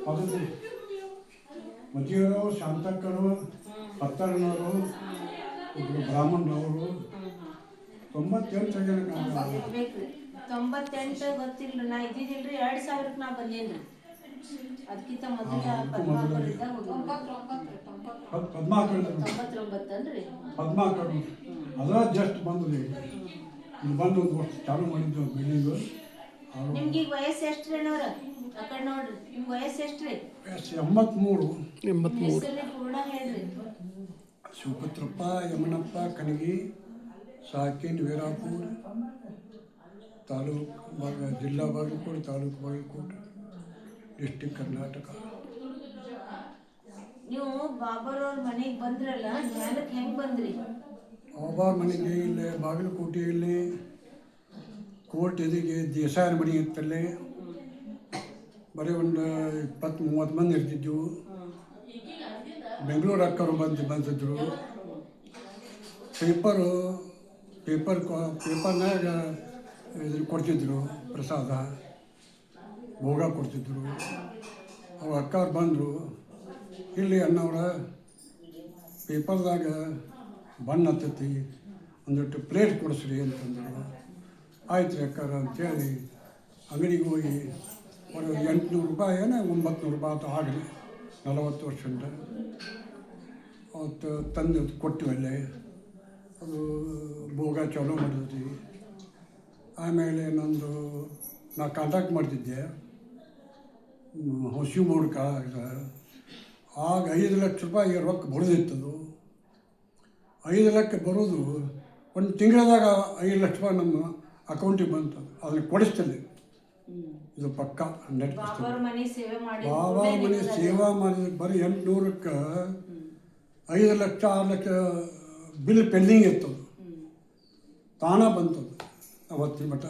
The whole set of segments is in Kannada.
ಅದು ಮದುವೆಯವರು ಶಾಂತಕ್ಕರು, ಪತ್ತಣ್ಣವರು, ಒಬ್ಬರು ಬ್ರಾಹ್ಮಣರವರು 98 ಜನ. 98 ಗೊತ್ತಿಲ್ಲ, ನಾ ಇದ್ದಿದ್ದಿಲ್ರಿ. 2000ಕ್ಕೆ ನಾ ಬಂದೇನ್ರಿ. ಅದಕ್ಕಿಂತ ಮೊದಲ ಪದ್ಮಾಕರ್ ಅದ ಜಸ್ಟ್ ಬಂದ್ರಿ. ಇಲ್ಲಿ ಬಂದು ಒಂದು ವರ್ಷ ಚಾಲು ಮಾಡಿದ್ದು ಬಿಲ್ಡಿಂಗು. ನಿಮ್ಗೆ ಈಗ ವಯಸ್ಸು ಎಷ್ಟು ರೀ ಅಣ್ಣವ್ರ? ಆ ಕಡೆ ನೋಡ್ರಿ, ನಿಮ್ಗೆ ವಯಸ್ಸು ಎಷ್ಟು ರೀ? 83. ಪೂರ್ಣ ಹೇಳ್ರಿ. ಶಿವಪುತ್ರಪ್ಪ ಯಮನಪ್ಪ ಕನಗಿ, ಸಾಕಿನ್ ವೀರಾಪುರ, ತಾಲೂಕು ಜಿಲ್ಲಾ ಬಾಗಲಕೋಟೆ, ತಾಲೂಕು ಬಾಗಲಕೋಟೆ, ಡಿಸ್ಟಿಕ್ ಕರ್ನಾಟಕ. ನೀವು ಬಾಬಾರವ್ರ ಮನೆಗೆ ಬಂದ್ರಲ್ಲ, ಜ್ಞಾನಕ್ಕೆ ಹೆಂಗೆ ಬಂದ್ರಿ? ಬಾಬಾರ ಮನೆಗೆ ಇಲ್ಲೇ ಬಾಗಲಕೋಟೆಯಲ್ಲಿ ಕೋರ್ಟ್ ಎದುರಿಗೆ ದೇಸಾಯರ ಮನೆ ಇತ್ತಲ್ಲೇ ಬರೀ ಒಂದು 20-30 ಮಂದಿ ಇರ್ತಿದ್ವು. ಬೆಂಗಳೂರು ಅಕ್ಕರು ಬಂದಿದ್ರು. ಪೇಪರ್ನಾಗ ಇದ್ರ ಕೊಡ್ತಿದ್ರು, ಪ್ರಸಾದ ಭೋಗ ಕೊಡ್ತಿದ್ರು. ಅವ್ರ ಅಕ್ಕವ್ರು ಬಂದರು, ಇಲ್ಲಿ ಅನ್ನೋರ ಪೇಪರ್ದಾಗ ಬಣ್ಣ ಹತ್ತೈತಿ, ಒಂದಿಟ್ಟು ಪ್ಲೇಟ್ ಕೊಡಿಸ್ರಿ ಅಂತಂದರು. ಆಯ್ತು ರೀ ಅಕ್ಕಾರ ಅಂತೇಳಿ ಅಂಗಡಿಗೆ ಹೋಗಿ ಒಂದು 800 ರೂಪಾಯಿ 900 ರೂಪಾಯಿ ಅಂತ ಆಗಲಿ 40 ವರ್ಷದಿಂದ ಅವತ್ತು ತಂದು ಕೊಟ್ಟಿವಲ್ಲೇ. ಅದು ಭೋಗ ಚಾಲೂ ಮಾಡಿದ್ವಿ. ಆಮೇಲೆ ನಾ ಕಾಂಟ್ಯಾಕ್ಟ್ ಮಾಡ್ತಿದ್ದೆ ಹೊಸಿ ಮೂಡ್ಕ. ಆಗ 5 ಲಕ್ಷ ರೂಪಾಯಿ ರೊಕ್ಕ ಬರೋದಿತ್ತದು. 5 ಲಕ್ಷ ಬರೋದು ಒಂದು ತಿಂಗಳದಾಗ 5 ಲಕ್ಷ ರೂಪಾಯಿ ನಮ್ಮ ಅಕೌಂಟಿಗೆ ಬಂತು. ಅದನ್ನು ಕೊಡಿಸ್ತೇನೆ, ಇದು ಪಕ್ಕ 100%. ಬಾಬಾ ಮನೆ ಸೇವಾ ಮಾಡಿದ್ರೆ ಬರೀ 800ಕ್ಕೆ 5 ಲಕ್ಷ 6 ಲಕ್ಷ ಬಿಲ್ ಪೆಂಡಿಂಗ್ ಇರ್ತದೆ. ತಾನ ಬಂತದು ಅವತ್ತಿನ ಮಟ್ಟ.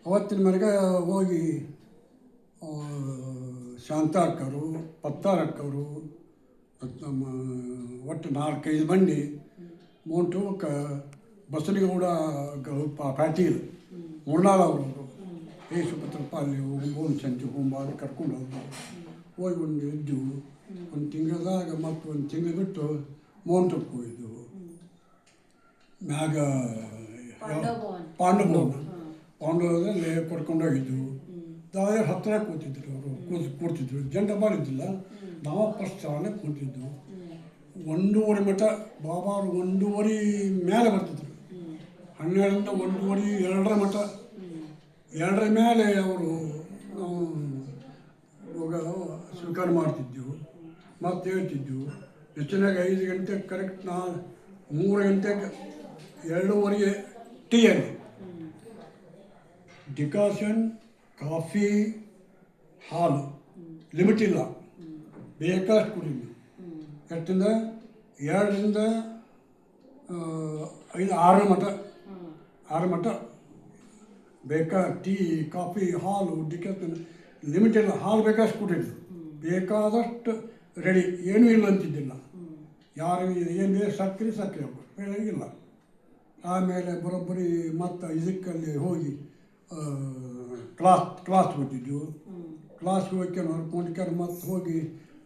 ಅವತ್ತಿನ ಮನೆಗೆ ಹೋಗಿ ಶಾಂತ ಅಕ್ಕರು, ಪತ್ತಾರ ಅಕ್ಕರು, ನಮ್ಮ ಒಟ್ಟು 4-5 ಮಂದಿ ಮೋಂಟು ಬಸಲಿಗೌಡ ಪ್ಯಾಟೀಲ್ ಮುರ್ನಾಳ ಅವರು ಶಿವಪುತ್ರಪ್ಪ ಅಲ್ಲಿ ಹೋಗಿ ಸಂಜೆ ಹೋಗಿ ಕರ್ಕೊಂಡು ಹೋಗಿ ಒಂದು ಇದ್ದೆವು. ಒಂದು ತಿಂಗಳದಾಗ ಮತ್ತು ಒಂದು ತಿಂಗಳು ಬಿಟ್ಟು ಮೌಂಟಕ್ಕೆ ಹೋಗಿದ್ದೆವು. ಮ್ಯಾಗ ಪಾಂಡವದಲ್ಲಿ ಕರ್ಕೊಂಡೋಗಿದ್ದೆವು. ದಾಯ ಹತ್ತಿರ ಕೂತಿದ್ರು, ಅವರು ಕೂರ್ತಿದ್ರು. ಜಂಡ ಮಾಡಿದ್ದಿಲ್ಲ, ನಾವು ಫಸ್ಟ್ ಸ್ಥಾನ ಕೂತಿದ್ದೆವು. 1:30 ಮಟ್ಟ ಬಾಬಾರು 1:30 ಮೇಲೆ ಬರ್ತಿದ್ರು. 12ರಿಂದ 1:30, 2 ಮಟ್ಟ. 2 ಮೇಲೆ ಅವರು ಹೋಗ ಸ್ವೀಕಾರ ಮಾಡ್ತಿದ್ದೆವು. ಮತ್ತು ಹೇಳ್ತಿದ್ದೆವು ಹೆಚ್ಚಿನಾಗ 5 ಗಂಟೆಗೆ ಕರೆಕ್ಟ್ 3 ಗಂಟೆಗೆ 2:30 ಟೀಯಲ್ಲಿ ಡಿಕಾಷನ್, ಕಾಫಿ, ಹಾಲು ಲಿಮಿಟ್ ಇಲ್ಲ, ಬೇಕಾಷ್ಟು ಕುಡಿದ್ವಿ. ಎಷ್ಟಿಂದ 2ರಿಂದ 6 ಮಟ್ಟ. 6 ಮಟ್ಟ ಬೇಕಾ ಟೀ, ಕಾಫಿ, ಹಾಲು, ಡಿಕಾಷನ್ ಲಿಮಿಟ್ ಇಲ್ಲ. ಹಾಲು ಬೇಕಾಷ್ಟು ಕುಡಿದ್ರು, ಬೇಕಾದಷ್ಟು ರೆಡಿ, ಏನೂ ಇಲ್ಲ ಅಂತಿದ್ದಿಲ್ಲ. ಯಾರು ಏನು ಸಕ್ಕರೆ ಇಲ್ಲ. ಆಮೇಲೆ ಬರೋಬ್ಬರಿ ಮತ್ತು ಇದಕ್ಕಲ್ಲಿ ಹೋಗಿ ಕ್ಲಾಸ್ ಹೋಗ್ತಿದ್ವು. ಕ್ಲಾಸ್ಗೆ ಹೋಗಿ ಹೊರ್ಕೊಂಡ್ಕೊಂಡು ಮತ್ತು ಹೋಗಿ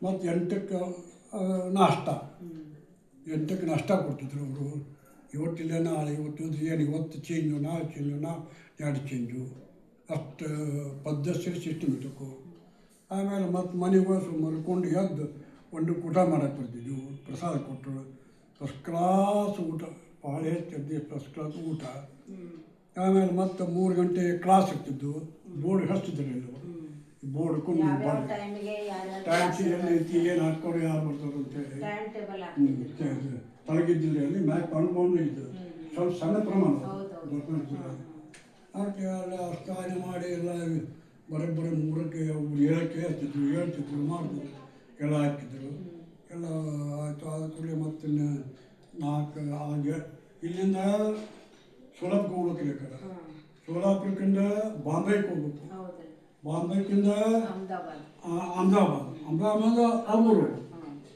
ಮತ್ತು 8ಕ್ಕೆ ನಾಷ್ಟ. 8ಕ್ಕೆ ನಾಷ್ಟ ಕೊಡ್ತಿದ್ರು ಅವರು. ಇವತ್ತಿಲ್ಲ ನಾಳೆ, ಇವತ್ತು ಚೇಂಜು, ನಾಳೆ ಚೇಂಜು, 2 ಚೇಂಜು, ಅಷ್ಟು ಪದ್ಧತಿ ಸಿಸ್ಟಮ್ ಇಟ್ಟಕು. ಆಮೇಲೆ ಮತ್ತು ಮನೆಗೆ ಹೋಗಿ ಮಲ್ಕೊಂಡು ಎದ್ದು ಒಂದು ಊಟ ಮಾಡೋಕ್ಕೆ ಬರ್ತಿದ್ವು. ಪ್ರಸಾದ ಕೊಟ್ಟರು, ಫಸ್ಟ್ ಕ್ಲಾಸ್ ಊಟ, ಭಾಳ ಹೆಚ್ಚು ಫಸ್ಟ್ ಕ್ಲಾಸ್ ಊಟ. ಆಮೇಲೆ ಮತ್ತೆ 3 ಗಂಟೆ ಕ್ಲಾಸ್ ಇರ್ತಿದ್ದು. ಬೋರ್ಡ್ ಹಚ್ತಿದ್ರು ಎಲ್ಲವರು. ಬೋರ್ಡ್ಕೊಂಡು ಟೈಮ್ ಎಲ್ಲೈತಿ, ಏನು ಹಾಕ್ಕೊಂಡು ಯಾರು ಬರ್ತಾರೆ ಅಂತೇಳಿ ತಳಗಿದ್ದಿಲ್ಲ. ಅಲ್ಲಿ ಮ್ಯಾಕ್ ಕಾಂಪೌಂಡು ಇದ್ದು ಸ್ವಲ್ಪ ಸಣ್ಣ ಪ್ರಮಾಣ ಹಾಕಿ ಎಲ್ಲ ಸ್ನಾನ ಮಾಡಿ ಎಲ್ಲ ಬರೋಬ್ಬರಿ 3ಕ್ಕೆ 7ಕ್ಕೆ ಹೇಳ್ತಿದ್ರು ಮಾಡ್ತಿದ್ರು, ಎಲ್ಲ ಹಾಕಿದ್ರು. ಎಲ್ಲ ಆಯಿತು. ಆದ ಕೂಡಲೇ ಮತ್ತೆ 4 ಹಾಗೆ ಇಲ್ಲಿಂದ ಸೋಲಾಪುರಕ್ಕೆ ಹೋಗ್ಬೇಕಿಲ್ಲ. ಸೋಲಾಪುರಕ್ಕಿಂದ ಬಾಂಬೆಗೆ ಹೋಗ್ಬೇಕು. ಬಾಂಬೆಕ್ಕಿಂದ ಅಹಮದಾಬಾದ್ ಅವರು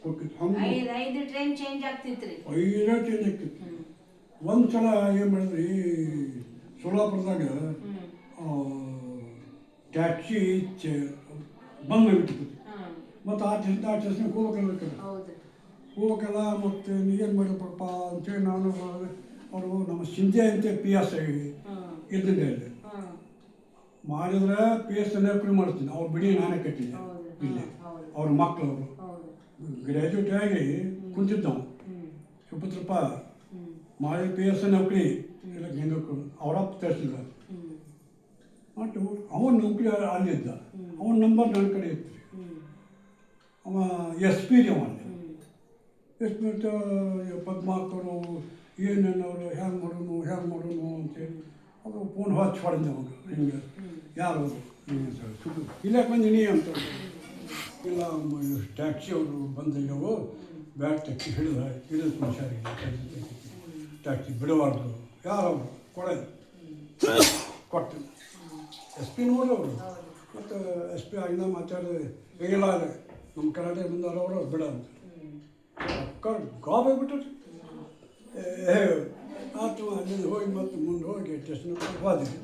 ಹೋಗ್ತಿತ್ತು. 5 ಟ್ರೈನ್ ಚೇಂಜ್ ಆಗ್ತಿತ್ತು. ಒಂದು ಸಲ ಏನು ಮಾಡಿದ್ರಿ, ಸೋಲಾಪುರದಾಗ ಟ್ಯಾಕ್ಸಿ ಬಂದ್ ಆಗಿಬಿಟ್ಟಿತ್ತು. ಮತ್ತು ಆ ಟೆಸ್ಟ್ನಾಗ ಹೋಗ್ಬೇಕಲ್ಲ ಹೌದು. ಹೋಗ್ಬೇಕಲ್ಲ ಮತ್ತು ಏನು ಮಾಡಬೇಕಪ್ಪ ಅಂತೇಳಿ ನಾನು ಅವರು ನಮ್ಮ ಸಿಂಧೆ ಅಂತ ಪಿ ಎಸ್ ಐ ಇದ್ದಿದ್ದೆ ಅಲ್ಲಿ ಮಾಡಿದ್ರೆ ಪಿ ಎಸ್ ನೌಕರಿ ಮಾಡ್ತೀನಿ ಅವ್ರು ಬಿಡಿ ನಾನೇ ಕಟ್ಟಿದ್ದೆ ಇಲ್ಲಿ ಅವ್ರ ಮಕ್ಕಳು ಗ್ರ್ಯಾಜುಯೇಟ್ ಆಗಿ ಕುಂತಿದ್ದವು ಸುಪುತ್ರಪ್ಪ ಮಾಡಿ ಪಿ ಎಸ್ ನೌಕರಿ ಇಲ್ಲ ಹೆಂಗಕ್ಕೂ ಅವರಪ್ಪ ತರಿಸಿಲ್ಲ ಮತ್ತು ಅವನ ನೌಕರಿ ಅಲ್ಲಿದ್ದ ಅವನ ನಂಬರ್ ನನ್ನ ಕಡೆ ಇತ್ತು ಅವ ಎಸ್ ಪಿ ಅವ ಅಲ್ಲಿ ಎಸ್ ಪಿ ಪದ್ಮಾಕರು ಏನೇನವರು ಹ್ಯಾಂಗೆ ಮಾಡೋನು ಅಂತೇಳಿ ಅವರು ಫೋನ್ ಹಚ್ಚಿ ಹೊಡೆದ ಅವರು ಹಿಂಗೆ ಯಾರು ಇಲ್ಲಕ್ಕೆ ಬಂದಿನಿ ಅಂತ ಇಲ್ಲ ಟ್ಯಾಕ್ಸಿ ಅವರು ಬಂದಿದ್ದವು ಬ್ಯಾಗ್ ಟ್ಯಾಕ್ಸಿ ಹಿಡಿದು ಹುಷಾರಿಲ್ಲ ಟ್ಯಾಕ್ಸಿ ಬಿಡಬಾರ್ದು ಯಾರವರು ಕೊಡೋದು ಕೊಟ್ಟು ಎಸ್ ಪಿ ನೋಡೋರು ಮತ್ತು ಎಸ್ ಪಿ ಆಗಿನ ಮಾತಾಡಿದ್ರೆ ಹೇಗಿಲ್ಲ ನಮ್ಮ ಕರಾಟೆ ಬಂದವರು ಬಿಡ ಅಂತ ಅಕ್ಕ ಗಾಬಾಗ್ಬಿಟ್ರು ಆತು ಅಲ್ಲಿಂದ ಹೋಗಿ ಮತ್ತು ಮುಂದೆ ಹೋಗಿ ಸ್ಟೇಷನ್ ಹೋದ್ವಿ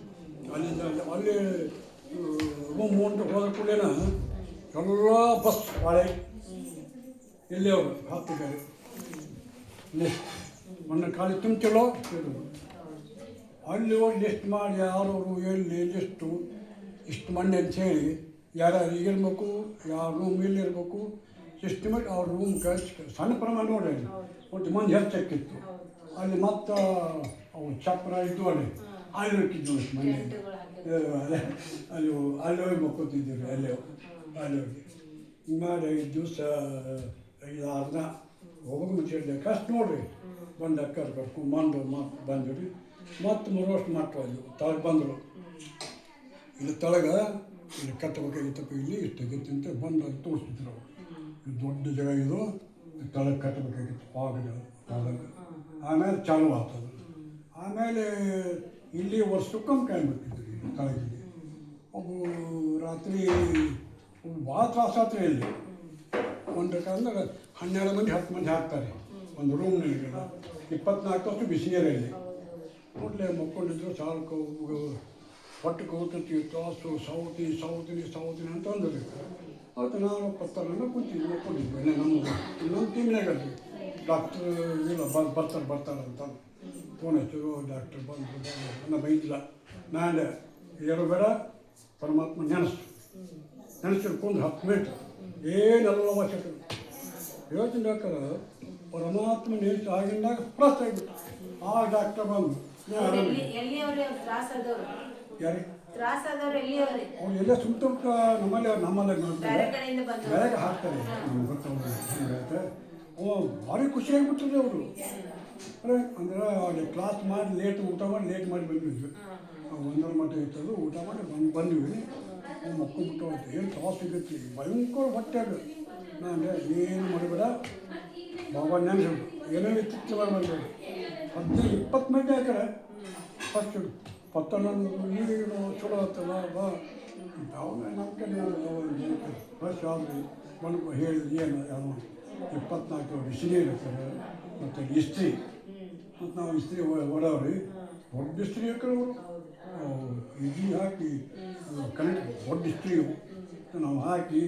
ಅಲ್ಲಿಂದ ಅಲ್ಲಿ ರೂಮ್ ಅಂತ ಹೋದ ಕೂಡಲೇನ ಎಲ್ಲ ಬಸ್ ಬಾಳೆ ಇಲ್ಲಿ ಅವರು ಹಾಕ್ತಿದ್ದಾರೆ ಲಿಸ್ಟ್ ಮೊನ್ನೆ ಖಾಲಿ ತುಂಬಿಸಲೋ ಅಲ್ಲಿ ಹೋಗಿ ಲಿಸ್ಟ್ ಮಾಡಿ ಯಾರವರು ಎಲ್ಲಿ ಲಿಸ್ಟು ಇಷ್ಟು ಮಂದಿ ಅಂತ ಹೇಳಿ ಯಾರ್ಯಾರು ಈಗಿರ್ಬೇಕು ಯಾವ ರೂಮ್ ಎಲ್ಲಿರ್ಬೇಕು ಸಿಸ್ಟಮೆಟ್ ಅವ್ರ ರೂಮ್ ಸಣ್ಣ ಪ್ರಮಾಣ ನೋಡ್ರಿ ಒಟ್ಟು ಮಂದಿ ಹೆಚ್ಚಕ್ಕಿತ್ತು ಅಲ್ಲಿ ಮತ್ತು ಅವು ಚಪ್ರ ಇದ್ದು ಅಲ್ಲಿ ಹೋಗಿದ್ದು ಮಂದಿ ಅಲ್ಲಿ ಹೋಗಿ ಮಕ್ಕೋತಿದ್ದೀವಿ ಅಲ್ಲಿ ಹೋಗಿ ಮಾಡಿ 5 ದಿವಸ 5-6 ದಿನ ಹೋಗೋಕೆ ಮುಂಚೆ ಕಷ್ಟ ನೋಡ್ರಿ ಬಂದು ಅಕ್ಕರು ಕರ್ಕೊಂಡು ಮತ್ತು ಬಂದ್ರಿ ಮತ್ತು ಮರುವಷ್ಟು ಮಾಡ್ಕೊಂಡು ತಳಗೆ ಬಂದರು ಇಲ್ಲಿ ತಳಗೆ ಇಲ್ಲಿ ಕಟ್ಟಬೇಕಾಗಿತ್ತಪ್ಪ ಇಲ್ಲಿ ಇಷ್ಟಾಗಿತ್ತು ಅಂತ ಬಂದು ಅಲ್ಲಿ ತೋರಿಸ್ತಿದ್ರು ಇದು ದೊಡ್ಡ ಜಾಗ ಇದು ತಳಗೆ ಕಟ್ಟಬೇಕಾಗಿತ್ತು ಆಗ ಆಮೇಲೆ ಚಾಲು ಆಗ್ತದೆ ಆಮೇಲೆ ಇಲ್ಲಿ ವರ್ಷಕ್ಕೊಮ್ಮೆ ಕಾಯ್ಬಿಟ್ಟಿದ್ರಿ ತಳಗಿಗೆ ಒಬ್ಬ ರಾತ್ರಿ ಭಾಳ ತ್ರಾಸ ಆಗ್ತದೆ ಇಲ್ಲಿ ಒಂದಕ್ಕಂದ್ರೆ 12 ಮಂದಿ 10 ಮಂದಿ ಹಾಕ್ತಾರೆ ಒಂದು ರೂಮ್ನಲ್ಲಿ 24 ತಾಸು ಬಿಸಿನೀರಲ್ಲಿ ಕೂಡಲೇ ಮಕ್ಕೊಂಡಿದ್ರು ಸಾಕು ಹೊಟ್ಟೆ ಕೂತತಿ ತಾಸು ಸೌತಿನಿ ಅಂತ ಅಂದ್ರಿ ಅವತ್ತು ನಾನು ಪತ್ತರನ್ನ ಕೂತಿದ್ವಿ ಮಕ್ಕೊಂಡಿದ್ವಿ ನಮ್ಮ ಟೀಮ್ನಾಗ ಡಾಕ್ಟ್ರ್ ಇಲ್ಲ ಬರ್ತಾರೆ ಅಂತ ಫೋನ್ ಹಚ್ಚಿದ್ರು ಡಾಕ್ಟ್ರ್ ಬಂದರು ನನ್ನ ಬೈದಿಲ್ಲ ನಾನು ಯಾರು ಬೇಡ ಪರಮಾತ್ಮ ನೆನೆಸಿಡ್ಕೊಂಡು 10 ಮಿನಿಟ್ ಏನೆಲ್ಲ ಅವಶ್ಯಕ ಹೇಳ್ತೀನಿ ಡಾಕ್ಟರ್ ಪರಮಾತ್ಮ ನೆನೆಸಿ ಆಗಿಂದಾಗ ಪ್ಲಸ್ ಆಗಿಬಿಟ್ಟು ಆ ಡಾಕ್ಟರ್ ಬಂದು ಯಾರು ಅವ್ರು ಎಲ್ಲ ಸುತ್ತ ನಮ್ಮಲ್ಲಿ ಬೆಳಗ್ಗೆ ಹಾಕ್ತಾರೆ ನಮ್ಗೆ ಗೊತ್ತಾಗುತ್ತೆ ಭಾರಿ ಖುಷಿಯಾಗಿಬಿಟ್ಟಿದೆ ಅವರು ಅಂದ್ರೆ ಅಲ್ಲಿ ಕ್ಲಾಸ್ ಮಾಡಿ ಊಟ ಮಾಡಿ ಬಂದಿದ್ವಿ 1 ಮಟ್ಟ ಇರ್ತದೆ ಊಟ ಮಾಡಿ ಬಂದ್ವಿ ಮಕ್ಕೊಂಡ್ಬಿಟ್ಟು ಅಂತ ಏನು ತ್ರಾಸ ಸಿಗುತ್ತೆ ಭಯಂಕರ ಹೊಟ್ಟೆಗ ನಾನು ಏನು ಮಾಡಬೇಡ ಬಾಬಾ ನೆನೆಸು ಏನೇನು ಚಿಕ್ಕ ಮಾಡಿ 15-20 ಮಿನಿಟ್ ಹಾಕ್ರೆ ಫಸ್ಟ್ ಪತ್ತನ ನೀರು ಚಲೋ ಆಗ್ತಲ್ಲ ಬಾ ಅವನ ನಮ್ಮ ಕಡೆ ಫ್ರೆಶ್ ಆದ್ರಿ ಬಂದು ಹೇಳಿದ್ವಿ ಏನು ಯಾವ 24 ಬಿಸಿಲೇ ಇರ್ತಾರೆ ಮತ್ತು ಇಸ್ತ್ರಿ ಮತ್ತು ನಾವು ಇಸ್ತ್ರಿ ಹೊಡವ್ರಿ ದೊಡ್ಡ ಇಸ್ತ್ರಿ ಹಾಕಿ ಇಡ್ಲಿ ಹಾಕಿ ಕನೆಕ್ಟ್ ದೊಡ್ಡ ಇಸ್ತ್ರಿ ನಾವು ಹಾಕಿ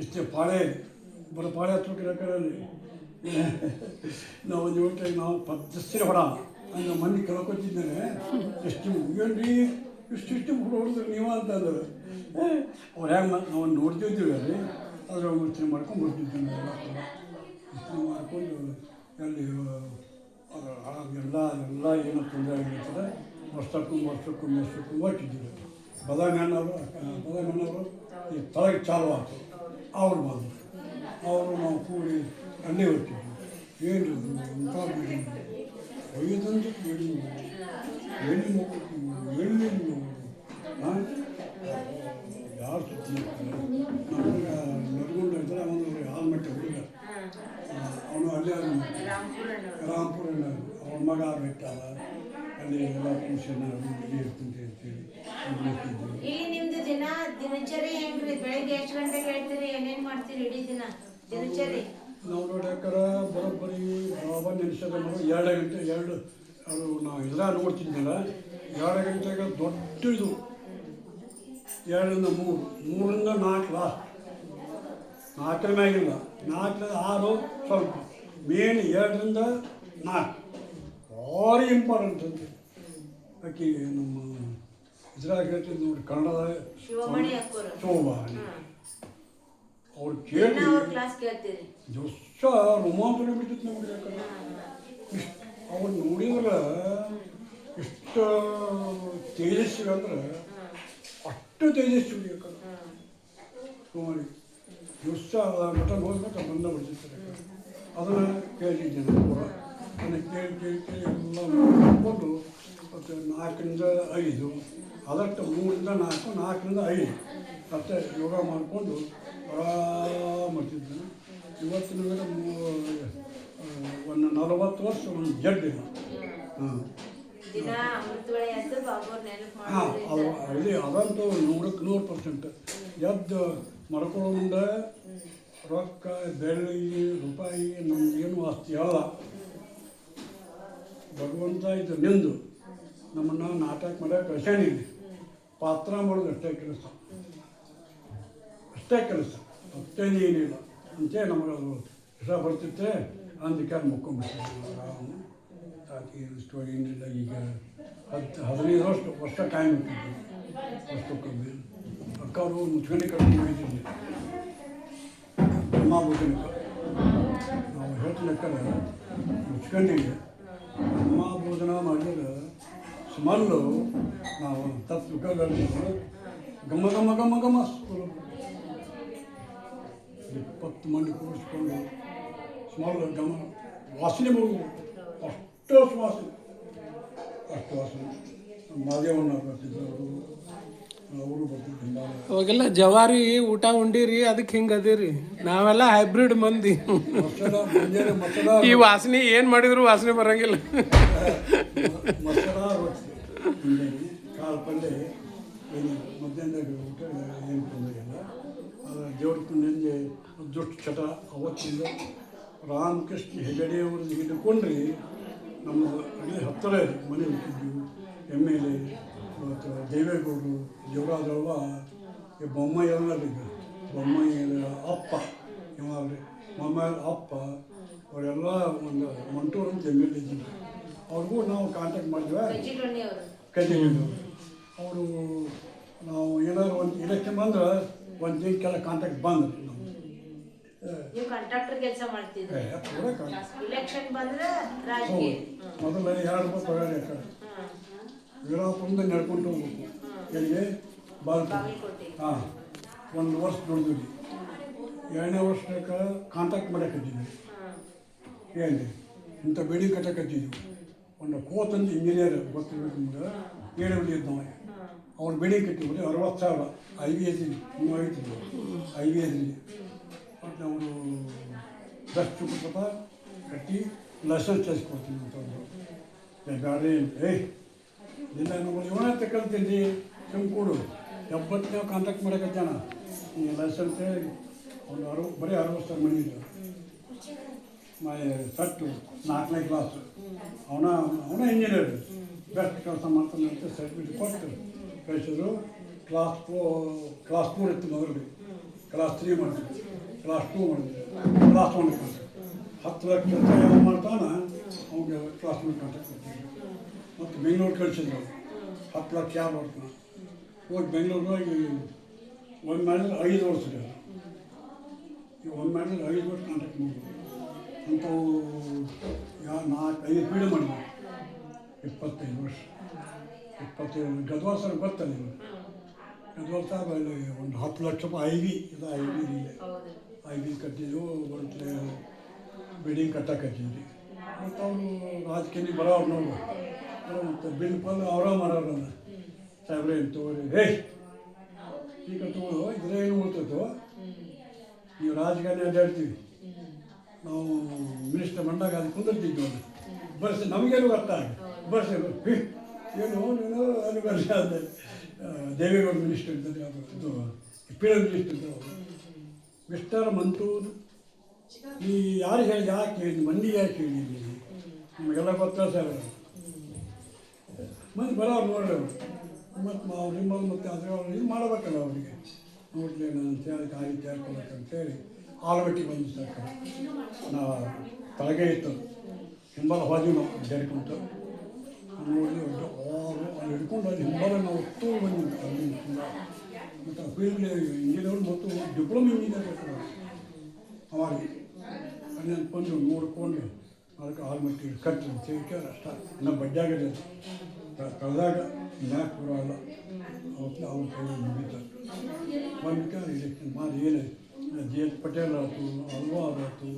ಇಷ್ಟೇ ಪಾಳೆ ಬರೋ ಪಾಳೆ ಹಚ್ಬೇಕಿರಕರಲ್ಲಿ ನಾವು ಒಂದು ಹೇಳ್ತೇವೆ ನಾವು ಪದ್ಧತಿ ಹೊಡ ಅಂದ್ರೆ ಮನೆ ಕಳ್ಕೊತಿದ್ದೇನೆ ಎಷ್ಟು ಏನು ರೀ ಇಷ್ಟು ಹೊಡಿದ್ರು ನೀವು ಅಂತಂದ್ರೆ ಅವ್ರು ಹೆಂಗೆ ನಾವು ನೋಡ್ತಿದ್ದೀವಿ ಅಲ್ಲಿ ಅದ್ರ ಇಸ್ತ್ರಿ ಮಾಡ್ಕೊಂಡು ಬರ್ತಿದ್ದೇವೆ ಇಸ್ತ್ರಿ ಮಾಡ್ಕೊಂಡು ಅಲ್ಲಿ ಎಲ್ಲ ಏನೋ ತೊಂದರೆ ಆಗಿರ್ತದೆ ವರ್ಷಕ್ಕೊಮ್ಮೆ ಹೊಟ್ಟಿದ್ದೀವಿ ಬದಾಮಿ ಈ ತಳಗೆ ಚಾಲು ಆಯ್ತು ಅವ್ರು ಬಂದರು ಅವರು ನಾವು ಕೂಡಿ ಅಲ್ಲೇ ಹೋಗ್ತಿದ್ವಿ ಏನು ಇಂಥ ಬಿಡಿ ಒಯ್ಯದಂತ ಬಿಡಿ ಎಲ್ಲಿ ಮಕ್ಕಳು ಎಲ್ಲಿ ಯಾರು ಸುತ್ತಿ ನಮ್ಗೆ ನಡ್ಕೊಂಡು ಇರ್ತಾರೆ ಅವನು ಆಲ್ಮಟ್ಟ ಹುಡುಗ ಅವನು ಅಲ್ಲೇ ರಾಮ್ಪುರ ಅವನ ಮಗ ಬಿಟ್ಟಾರ ಅಲ್ಲಿ ಎಲ್ಲ ಟ್ಯೂಷನ್ ಇಲ್ಲಿ ಇರ್ತೀನಿ ಅಂತೇಳಿ ಇಲ್ಲಿ ನಿಮ್ದು ದಿನಚರಿ ಹೆಂಗ್ರಿ? ಬೆಳಗ್ಗೆ ಎಷ್ಟು ಗಂಟೆಗೆ ಹೇಳ್ತೀರಿ? ಏನೇನು ಮಾಡ್ತೀರಿ ಇಡೀ ದಿನ ದಿನಚರಿ? ನಾವು ನೋಡ್ಯಾಕಾರ ಬರೋಬ್ಬರಿ ಬಾಬಾ ನೆನೆಸೋದು 2 ಗಂಟೆ ಅದು ನಾವು ಇದ್ರಾಗ ನೋಡ್ತಿದ್ನಲ್ಲ 2 ಗಂಟೆಗೆ ದೊಡ್ಡ ಇದು 2 ರಿಂದ 3 3ರಿಂದ 4 ಲಾಸ್ಟ್ 4ರ ಮ್ಯಾಗಿಲ್ಲ, 4ರಿಂದ 6 ಸ್ವಲ್ಪ, ಮೇನ್ 2ರಿಂದ 4 ಭಾರಿ ಇಂಪಾರ್ಟೆಂಟ್ ಅಂತ. ಆಕೆ ನಮ್ಮ ಇದ್ರಾಗ ಹೇಳ್ತಿದ್ದು ನೋಡಿ, ಕನ್ನಡದಾಗ ಶಿವಮಣಿ ಅಕ್ಕರು ಶೋಭಾನಿ ಅವ್ರು ಕೇಳಿ ಕ್ಲಾಸ್ ಕೇಳ್ತೀರಿ, ಜೊಸ್ಸ ರೋಮಾಂಚನ ಬಿಟ್ಟಿತ್ತು ನಮಗೆ. ಯಾಕಂದ್ರೆ ಅವ್ರು ನೋಡಿದ್ರೆ ಎಷ್ಟು ತೇಜಸ್ವಿ ಅಂದ್ರೆ ಅಷ್ಟು ತೇಜಸ್ವಿ. ಯಾಕಂದ್ರೆ ಶೋಭಾನಿ ಜೊಸ್ಸ ಮಟನ್ ಹೋಗ್ಬಿಟ್ಟು ಬಂದ ಬಿಡ್ತಿರ್ತಾರೆ. ಅದನ್ನು ಕೇಳಿದ್ದೇನೆ ಕೂಡ. ಅದನ್ನು ಕೇಳಿ ಕೇಳಿ ಕೇಳಿ ಎಲ್ಲ ಮಾಡಿಕೊಂಡು ಮತ್ತು 4ರಿಂದ 5, ಅದಕ್ಕೆ 3ರಿಂದ 4, 4ರಿಂದ 5 ಅಷ್ಟೇ ಯೋಗ ಮಾಡಿಕೊಂಡು ಆರಾಮ ಮಾಡ್ತಿದ್ದೇನೆ. ಇವತ್ತಿನ ಮೇಲೆ ಒಂದು 40 ವರ್ಷ ಒಂದು ಜಡ್ಡಿಲ್ಲ. ಹಾಂ ದಿನ ಅಮೃತ ವೇಳೆ ಎದ್ದು ಬಾಬು ನೆನಪು ಹಾಂ, ಮಾಡೋದ್ರಿಂದ ಅದು ಅದಂತೂ 100% ಎದ್ದು ಮಾಡ್ಕೊಳ್ಳೋದ್ರಿಂದ ರೊಕ್ಕ, ಬೆಳ್ಳಿ, ರೂಪಾಯಿ ನಮಗೇನು ಆಸ್ತಿ ಅಲ್ಲ. ಭಗವಂತ ಇದು ನಿಂದು ನಮ್ಮನ್ನು ನಾಟಕ ಮಾಡೋಕೆ ಕಳ್ಸ್ಯಾನಿದೆ. ಪಾತ್ರ ಮಾಡೋದು ಅಷ್ಟೇ ಕೆಲಸ, ಅಷ್ಟೇ ಕೆಲಸ, ಮತ್ತೇನೇನಿಲ್ಲ ಅಂತೇಳಿ ನಮಗೆ ಅದು ಇಷ್ಟ ಬರ್ತಿತ್ತೆ. ಅಂದಕ್ಕೆ ಅಲ್ಲಿ ಮುಕ್ಕೊಂಡ್ಬಿಡ್ತೀವಿ ಆರಾಮ. ಸಾಕಿ ಸ್ಟೋರಿ ಏನಿಲ್ಲ. ಈಗ 15 ವರ್ಷ ಟೈಮ್ ಇರ್ತಿದ್ವಿ ವರ್ಷಕ್ಕೊಮ್ಮೆ. ಅಕ್ಕವರು ಮುಚ್ಕೊಂಡು ಕರ್ಕೊಂಡು ಹೋಗಿದ್ದೀನಿ ಅಮ್ಮ ಭೋಜನಕ್ಕೆ. ನಾವು ಹೇಳ್ತಿಲ್ಲಕ್ಕಲ್ಲ ಮುಚ್ಕೊಂಡಿವಿ. ಅಮ್ಮ ಭೋಜನ ಮಾಡಿದ್ರೆ ಸ್ಮೆಲ್ಲು ನಾವು ತಪ್ಪು ಗಮ್ಮ ಗಮ್ಮ ಗಮ್ಮ ಗಮ್ಮ 20 ಮಂದಿ ಕೂರಿಸ್ಕೊಂಡು ಸ್ಮೆಲ್ ಗಮ ವಾಸನೆ ಬರುವುದು. ಅಷ್ಟು ವಾಸನೆ, ಅಷ್ಟು ವಾಸನೆ. ಮಾದೇವಣ್ಣ ಬರ್ತಿದ್ರು, ಅವರು ಬರ್ತಿದ್ರು. ಅವಾಗೆಲ್ಲ ಜವಾರಿ ಊಟ ಉಂಡಿರಿ, ಅದಕ್ಕೆ ಹಿಂಗೆ ಅದಿರಿ. ನಾವೆಲ್ಲ ಹೈಬ್ರಿಡ್ ಮಂದಿ. ಈ ವಾಸನೆ ಏನು ಮಾಡಿದ್ರು ವಾಸನೆ ಬರಂಗಿಲ್ಲ. ಮಸಾಲ ರೊಟ್ಟಿ, ಕಾಳು ಪಲ್ಯ, ಏನು ಮಧ್ಯಾಹ್ನದಾಗ ಊಟ ಏನು ತೊಂದರೆ ಇಲ್ಲ. ಅದರ ದೇವ್ರ ನೆಂದೆ ದುಷ್ಟ ಚಟ. ಅವತ್ತಿಂದ ರಾಮಕೃಷ್ಣ ಹೆಗಡೆಯವ್ರದ್ದು ಹಿಡ್ಕೊಂಡ್ರಿ ನಮ್ಮದು ಅಲ್ಲಿ ಹತ್ತಿರ ಇದೆ ಮನೆ ಹುಟ್ಟಿದ್ವಿ. MLA ಮತ್ತು ದೇವೇಗೌಡರು, ದೇವರಾಜವ್ವ, ಈ ಬೊಮ್ಮಾಯಿ ಎಲ್ಲ ಬೊಮ್ಮಾಯಿ ಅಪ್ಪ, ಇವಾಗ ಬೊಮ್ಮಾಯಿ ಅಪ್ಪ ಅವರೆಲ್ಲ ಒಂದು ಮಂಟೂರು ಅಂತ MLA ಇದ್ದರು. ಅವ್ರಿಗೂ ನಾವು ಕಾಂಟ್ಯಾಕ್ಟ್ ಮಾಡಿದ್ವಿ. ಕಜಿಗೊಂಡು ಅವರು ನಾವು ಏನಾದ್ರು ಒಂದು ಇಲೆಕ್ಷನ್ ಬಂದ್ರೆ ಒಂದು ದಿನಕ್ಕೆಲ್ಲ ಕಾಂಟ್ಯಾಕ್ಟ್ ಬಂದ್ರಿ. ನೀವು ಕಾಂಟ್ರಾಕ್ಟರ್ ಕೆಲಸ ಮಾಡ್ತಿದ್ರಿ, ಇಲೆಕ್ಷನ್ ಬಂದ್ರೆ ಮೊದಲು 2 ರೂಪಾಯಿ ಪಗಾರ. ಯಾಕಂದ್ರೆ ವೀರಾಪುರದಿಂದ ನಡ್ಕೊಂಡು ಹೋಗ್ಬೇಕು ಎಲ್ಲಿ ಬಾಲ್ಕೋಟೆ. ಹಾಂ, 1 ವರ್ಷ ದುಡಿದ್ವಿ. 2ನೇ ವರ್ಷಕ್ಕೆ ಕಾಂಟ್ಯಾಕ್ಟ್ ಮಾಡಕತ್ತಿದ್ವಿ. ಏನು ಇಂಥ ಬಿಲ್ಡಿಂಗ್ ಕಟ್ಟಕತ್ತಿದ್ವಿ. ಒಂದು ಕೋತಂದು ಇಂಜಿನಿಯರ್ ಗೊತ್ತಿರ್ಬೇಕು ನಿಮ್ಗೆ, AWD ಇದ್ದವ. ಅವ್ರು ಬಿಲ್ಡಿಂಗ್ ಕಟ್ಟಿಬಿಟ್ಟು 60,000 IVS ಇನ್ನೂ ಐತಿದ್ರು IVS. ಮತ್ತು ಅವರು ಬೆಸ್ಟ್ ಸ್ವಲ್ಪ ಕಟ್ಟಿ ಲೈಸೆನ್ಸ್ ಕೊಡ್ತೀನಿ ಅಂತಂದರು. ಗಾಡಿ ಇಲ್ಲ ನಾವು ಇವನ ತಗೊಳ್ತೀನಿ ಸುಮ್ಮ ಕೊಡು. 70ನೇ ಕಾಂಟ್ಯಾಕ್ಟ್ ಮಾಡೋಕತ್ತಾನ. ಈ ಲೈಸೆನ್ಸ್ ಒಂದು ಬರೀ 60,000 ಮನೆ ಇದೆ. ಸಟ್ಟು 4ನೇ ಕ್ಲಾಸ್. ಅವನ ಇಂಜಿನಿಯರ್ ಬೆಸ್ಟ್ ಕೆಲಸ ಮಾಡ್ತಾನೆ ಅಂತ ಸರ್ಟಿಫಿಕೇಟ್ ಕೊಟ್ಟು ಕಳಿಸಿದ್ರು. ಕ್ಲಾಸ್ 4 ಇತ್ತು ಮೊದಲು. ಕ್ಲಾಸ್ 3 ಮಾಡ್ತಿದ್ವಿ, ಕ್ಲಾಸ್ 2 ಮಾಡಿದ್ವಿ, ಕ್ಲಾಸ್ 1 ಮಾಡ್ತೀವಿ. 10 ಲಕ್ಷ ಕೆಲಸ ಯಾವ ಮಾಡ್ತಾನೆ ಅವ್ನಿಗೆ ಕ್ಲಾಸ್ 1 ಕಾಂಟ್ಯಾಕ್ಟ್ ಕೊಡ್ತೀವಿ. ಮತ್ತು ಬೆಂಗಳೂರು ಕಳಿಸಿದ್ರು. 10 ಲಕ್ಷ ಯಾರು ಮಾಡ್ತಾನೆ ಹೋಗಿ ಬೆಂಗಳೂರಿಗೆ ಹೋಗಿ ಒಂದು ಮಾಡಿದ್ರೆ 5 ವರ್ಷ ಇದೆ. ಈಗ ಒಂದು ಮಾಡಿದ್ರೆ 5 ವರ್ಷ ಕಾಂಟ್ಯಾಕ್ಟ್ ಮಾಡ್ಬೋದು. ಅಂಥವು 4-5 ಪೀಡೆ ಮಾಡಿದ್ವಿ. 25 ವರ್ಷ. 25 ಗದ್ವಾಲ್ ಸರ್ ಗೊತ್ತಲ್ಲ ನೀವು? ಗದ್ವಾಲ್ ಸಾಬ್ ಅಲ್ಲಿ ಒಂದು 10 ಲಕ್ಷ ರೂಪಾಯಿ ಇದು IV ಕಟ್ಟಿದ್ದು. ಒಂದು ಬಿಲ್ಡಿಂಗ್ ಕಟ್ಟಕತ್ತಿದ್ವಿ. ಮತ್ತು ಅವರು ರಾಜಕೀಯ ಬರೋರು ನೋಡು. ಮತ್ತು ಬಿಲ್ ಪಲ್ ಅವರ ಮಾಡೋರಲ್ಲ. ಸಾಹೇಬ್ರೆ ಏನು ತಗೋರಿ, ಈಗ ತಗೊಳ್ಳೋ ಇದ್ರೇನು ಉಳ್ತೈತೋ. ನೀವು ರಾಜಕಾರಣಿ ಅಡ್ಡಾಡ್ತೀವಿ, ನಾವು ಮಿನಿಸ್ಟರ್ ಬಂದಾಗ ಅದು ಕುಂದಿರ್ತಿದ್ವಿ. ಅದು ಬರ್ಸಿ ನಮಗೇನು ಗೊತ್ತಾಗ ಬರ್ಸಿ ಏನು ನೀನು ಅಲ್ಲಿ ಬರ್ಸಿ ಅದೇ ದೇವೇಗೌಡ ಮಿನಿಸ್ಟರ್ ಇದ್ದರೆ ಅದು ಪೀಳ ಮಿನಿಸ್ಟರ್ ಇದ್ದರು. ಮಿಸ್ಟರ್ ಮಂಟೂರ್ ಈ ಯಾರು ಹೇಳಿ ಯಾಕೆ ಹೇಳಿ ಮಂದಿ ಯಾಕೆ ಹೇಳಿದ್ದೀನಿ ನಮಗೆಲ್ಲ ಗೊತ್ತಾ ಸರ್. ಮಂದಿ ಬರೋರು ನೋಡ್ರಿ ಅವರು. ಮತ್ತು ನಿಮ್ಮಲ್ಲಿ ಮತ್ತು ಅದ್ರ ಇದು ಮಾಡಬೇಕಲ್ಲ ಅವರಿಗೆ ನೋಡ್ಲಿ ನಾನು ಅಂತೇಳಿ ಕಾಯಿ ತೇರ್ಕೊಬೇಕಂತೇಳಿ ಆಲಮಟ್ಟಿಗೆ ಬಂದು ಸರ್ ನಾ ತಳಗೆ ಇತ್ತು ಹಿಂಬಲ ಹೋದ್ವಿ ನಾವು ಅಡ್ಡಾಡ್ಕೊಂತ ನೋಡಿ ಅಲ್ಲಿ ಹಿಡ್ಕೊಂಡು ಅಲ್ಲಿ ಹಿಂಬಲ ನಾವು ಹೊತ್ತು ಬಂದಿದ್ದು ಅಲ್ಲಿ ಮತ್ತು ಫೀಲ್ಡ್ ಇಂಜಿನಿಯರ್ ಮತ್ತು ಡಿಪ್ಲೊಮಾ ಇಂಜಿನಿಯರ್ ಅವಾಗ ಅಲ್ಲಿ ಬಂದು ನೋಡ್ಕೊಂಡು ಅದಕ್ಕೆ ಆಲ್ಮಟ್ಟಿ ಕಟ್ಟಿ ಸೇರಿಕಾರ ಅಷ್ಟ ಇನ್ನೂ ಬಡ್ಡಾಗಿದೆ ಕಳೆದಾಗ ಮ್ಯಾಕ್ ಬರೋಲ್ಲ ಅವತ್ತು ಅವ್ರ ಕೈ ಮುಗಿತಾರೆ ಬಂದ್ಬಿಟ್ಟು ಇಲೆಕ್ಷನ್ ಮಾಡಿ ಏನು ಜಿ ಎಚ್ ಪಟೇಲ್ ಆಯಿತು ಅಲ್ವಾರ್ ಆಯಿತು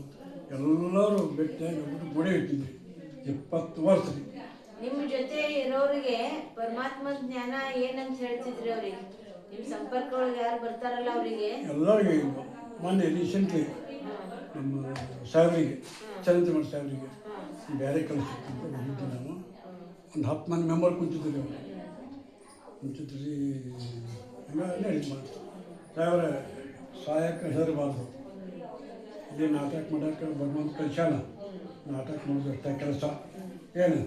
ಎಲ್ಲರೂ ಭೇಟಿಯಾಗಿ ಹೋಗ್ಬಿಟ್ಟು ಗೋಡೆ ಇಟ್ಟಿದ್ವಿ 20 ವರ್ಷ. ನಿಮ್ಮ ಜೊತೆ ಇರೋರಿಗೆ ಪರಮಾತ್ಮ ಜ್ಞಾನ ಏನಂತ ಹೇಳ್ತಿದ್ರಿ ಅವ್ರಿಗೆ? ನಿಮ್ಮ ಸಂಪರ್ಕ ಒಳಗೆ ಯಾರು ಬರ್ತಾರಲ್ಲ ಅವರಿಗೆ ಎಲ್ಲರಿಗೆ ಮೊನ್ನೆ ರೀಸೆಂಟ್ಲಿ ನಮ್ಮ ಸಾಹೇಬರಿಗೆ ಚಂದ್ರಮಠ ಸಾಹೇಬರಿಗೆ ಬೇರೆ ಕಲಿಸಿತ್ತು ಹೋಗಿದ್ದೆ ನಾನು. ಒಂದು 10 ಮಂದಿ ಮೆಂಬರ್ ಕುಂತಿದ್ದರು ಅವರು ಕುಂತಿದ್ರಿ ಹಂಗೆ ಹೇಳಿದ್ದು ಸಾಹೇಬ್ರೆ ಸಹಾಯಕ್ಕೆ ಹೆದರಬಾರ್ದು, ಇಲ್ಲಿ ನಾಟಕ ಮಾಡೋಕ್ಕೆ ಭಗವಂತ ಕಲ್ಸ್ಯಾನ, ನಾಟಕ ಮಾಡೋದು ಅಷ್ಟೇ ಕೆಲಸ ಏನು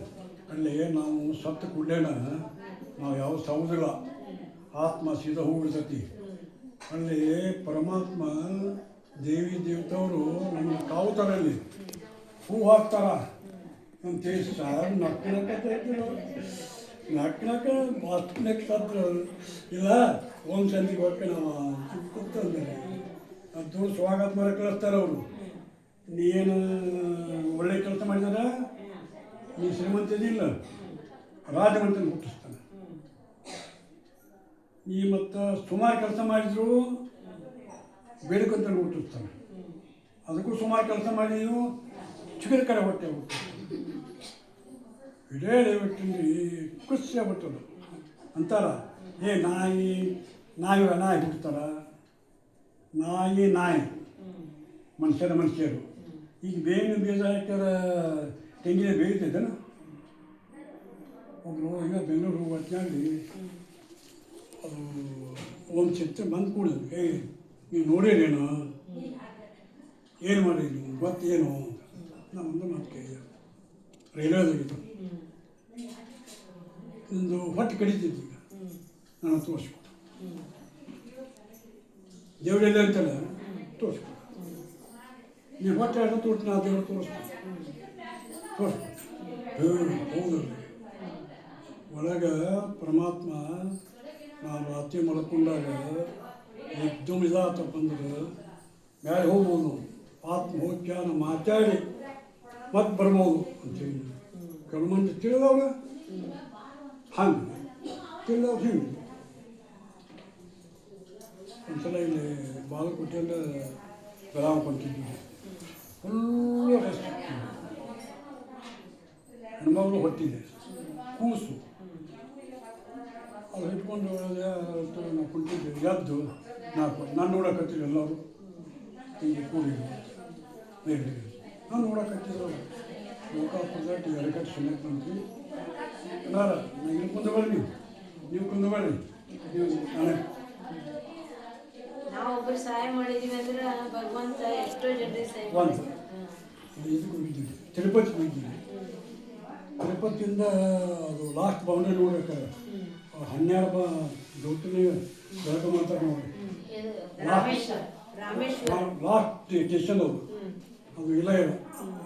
ಅಲ್ಲಿ ನಾವು ಸತ್ತು ಕೂಡಲೇನ ನಾವು ಯಾವ ಸಾವುದಿಲ್ಲ, ಆತ್ಮ ಸೀದಾ ಹೋಗ್ಬಿಡ್ತೈತಿ. ಅಲ್ಲಿ ಪರಮಾತ್ಮ ದೇವಿ ದೇವತವರು ನಮ್ಮನ್ನು ಕಾವುತ್ತಾರೆ, ಅಲ್ಲಿ ಹೂ ಹಾಕ್ತಾರ ಅಂತೇಳಿ ಸಾರ್ ನಕ್ಕ ಸತ್ರ ಇಲ್ಲ ಒಂದು ಸಂದಿಗೆ ಹೊರಕ್ಕೆ ನಾವು ಕೂತಂದರೆ ಅದು ಸ್ವಾಗತ ಮಾಡಿ ಕಳಿಸ್ತಾರೆ ಅವರು. ನೀನು ಒಳ್ಳೆ ಕೆಲಸ ಮಾಡಿದಾರ, ನೀ ಶ್ರೀಮಂತದಿಲ್ಲ ರಾಜಮಂತನ ಹುಟ್ಟಿಸ್ತಾನೆ. ನೀ ಮತ್ತು ಸುಮಾರು ಕೆಲಸ ಮಾಡಿದ್ರು ಬೇಡಕಂತ ಹುಟ್ಟಿಸ್ತಾನೆ. ಅದಕ್ಕೂ ಸುಮಾರು ಕೆಲಸ ಮಾಡಿ ನೀವು ಚಿಕ್ಕದ ಕಡೆ ಹೊಟ್ಟೆ ಹುಟ್ಟಿಸ್ತಾನೆ. ಇಡೇ ಬಿಟ್ಟಿಂದು ಖುಷಿ ಆಗ್ಬಿಟ್ಟದು ಅಂತಾರ. ನಾಯಿ ಹುಡ್ತಾರ, ನಾಯಿ ಮನುಷ್ಯರು. ಈಗ ಬೇವಿನ ಬೀಜ ಹಾಕ್ಯಾರ ತೆಂಗಿನ ಬೇಯ್ತೈತೇನ. ಒಬ್ಬರು ಈಗ ಬೆಂಗಳೂರು ಒಟ್ಟಿನಲ್ಲಿ ಅದು ಒಂದು ಚಿತ್ರ ಬಂದು ಕೂಡಿದ್ರು, ನೀವು ನೋಡಿರೇನು, ಏನು ಮಾಡಿರಿ ಗೊತ್ತೇನು ನಮ್ಮದು ಮಾತು ಕೈ ರೈಲ್ವೇದಾಗಿತ್ತು. ಒಂದು ಹೊಟ್ಟೆ ಕಡಿತಿದ್ದು ಈಗ ನಾನು ತೋರಿಸ್ಕೊಟ್ಟು ದೇವರೆಲ್ಲ ಅಂತಲ್ಲ ತೋರಿಸ್ಕೊಟ್ಟು, ನೀವು ಹೊಟ್ಟೆ ಆಟ ತೋರಿಸಿ ನಾವು ದೇವ್ರು ತೋರಿಸ್ತೀನಿ ಹೌದು. ಒಳಗೆ ಪರಮಾತ್ಮ ನಾವು ರಾತ್ರಿ ಮಲ್ಕೊಂಡಾಗ ಎಕ್ದಮ್ ಇದಾತಪ್ಪ ಅಂದ್ರೆ ಮೇಲೆ ಹೋಗ್ಬೋದು, ಆತ್ಮ ಹೋಗ್ಯಾನ ಮಾತಾಡಿ ಮತ್ತೆ ಬರ್ಬೋದು ಅಂತೇಳಿ ಕರ್ಮಂತ ತಿಳಿದವ್ರ ಹಂಗೆ ತಿಳಿದವ್ರು ಹಿಂಗೆ. ಒಂದ್ಸಲ ಇಲ್ಲಿ ಬಾಗಲಕೋಟೆಯಿಂದ ಬೆಳಗಾವಿ ಕೊಂತಿದ್ವಿ, ಫುಲ್ಲು ರೆಸ್ಟ್. ಹೆಣ್ಮಗಳು ಹೊಟ್ಟಿದೆ, ಕೂಸು ಅದು ಇಟ್ಕೊಂಡು ನಾವು ಕುಂತಿದ್ವಿ. ಎದ್ದು ನಾನು ನೋಡಕತ್ತಿದ್ರು ಎಲ್ಲರೂ ಹಿಂಗೆ ಕೂಡಿದ್ರು. ನಾನು ನೋಡಕತ್ತಿದ್ರು ಲೋಕಾಪುರದಾಟಿ ಎರಕಟ್ಟು ಸೆಲೆಕ್ಟ್ ಮಾಡ್ತೀವಿ ಎಲ್ಲಾರ ನಾನು ಇಲ್ಲಿ ಕುಂದಬೇಡಿ, ನೀವು ಕುಂದಬೇಡಿ, ನೀವು ನಾಳೆ ನಾವು ಒಬ್ಬರು ಸಹಾಯ ಮಾಡಿದೀವಿ ಅಂದ್ರೆ ಭಗವಂತ ಎಷ್ಟೋ ಜನರಿಗೆ ಸಹಾಯ ಒಂದು ಇದಕ್ಕೆ ಹೋಗಿದ್ದೀವಿ, ತಿರುಪತಿ ಹೋಗಿದ್ದೀವಿ. ತಿರುಪತಿಯಿಂದ ಅದು ಲಾಸ್ಟ್ ಬೌಂಡ್ರಿ ನೋಡ್ಬೇಕಾದ್ರೆ 12 ಜ್ಯೋತಿನೇ ಬೆಳಕ ಮಾಡ್ತಾರೆ ನೋಡಿ. ಲಾಸ್ಟ್ ಸ್ಟೇಷನ್ ಅದು ಇಲ್ಲ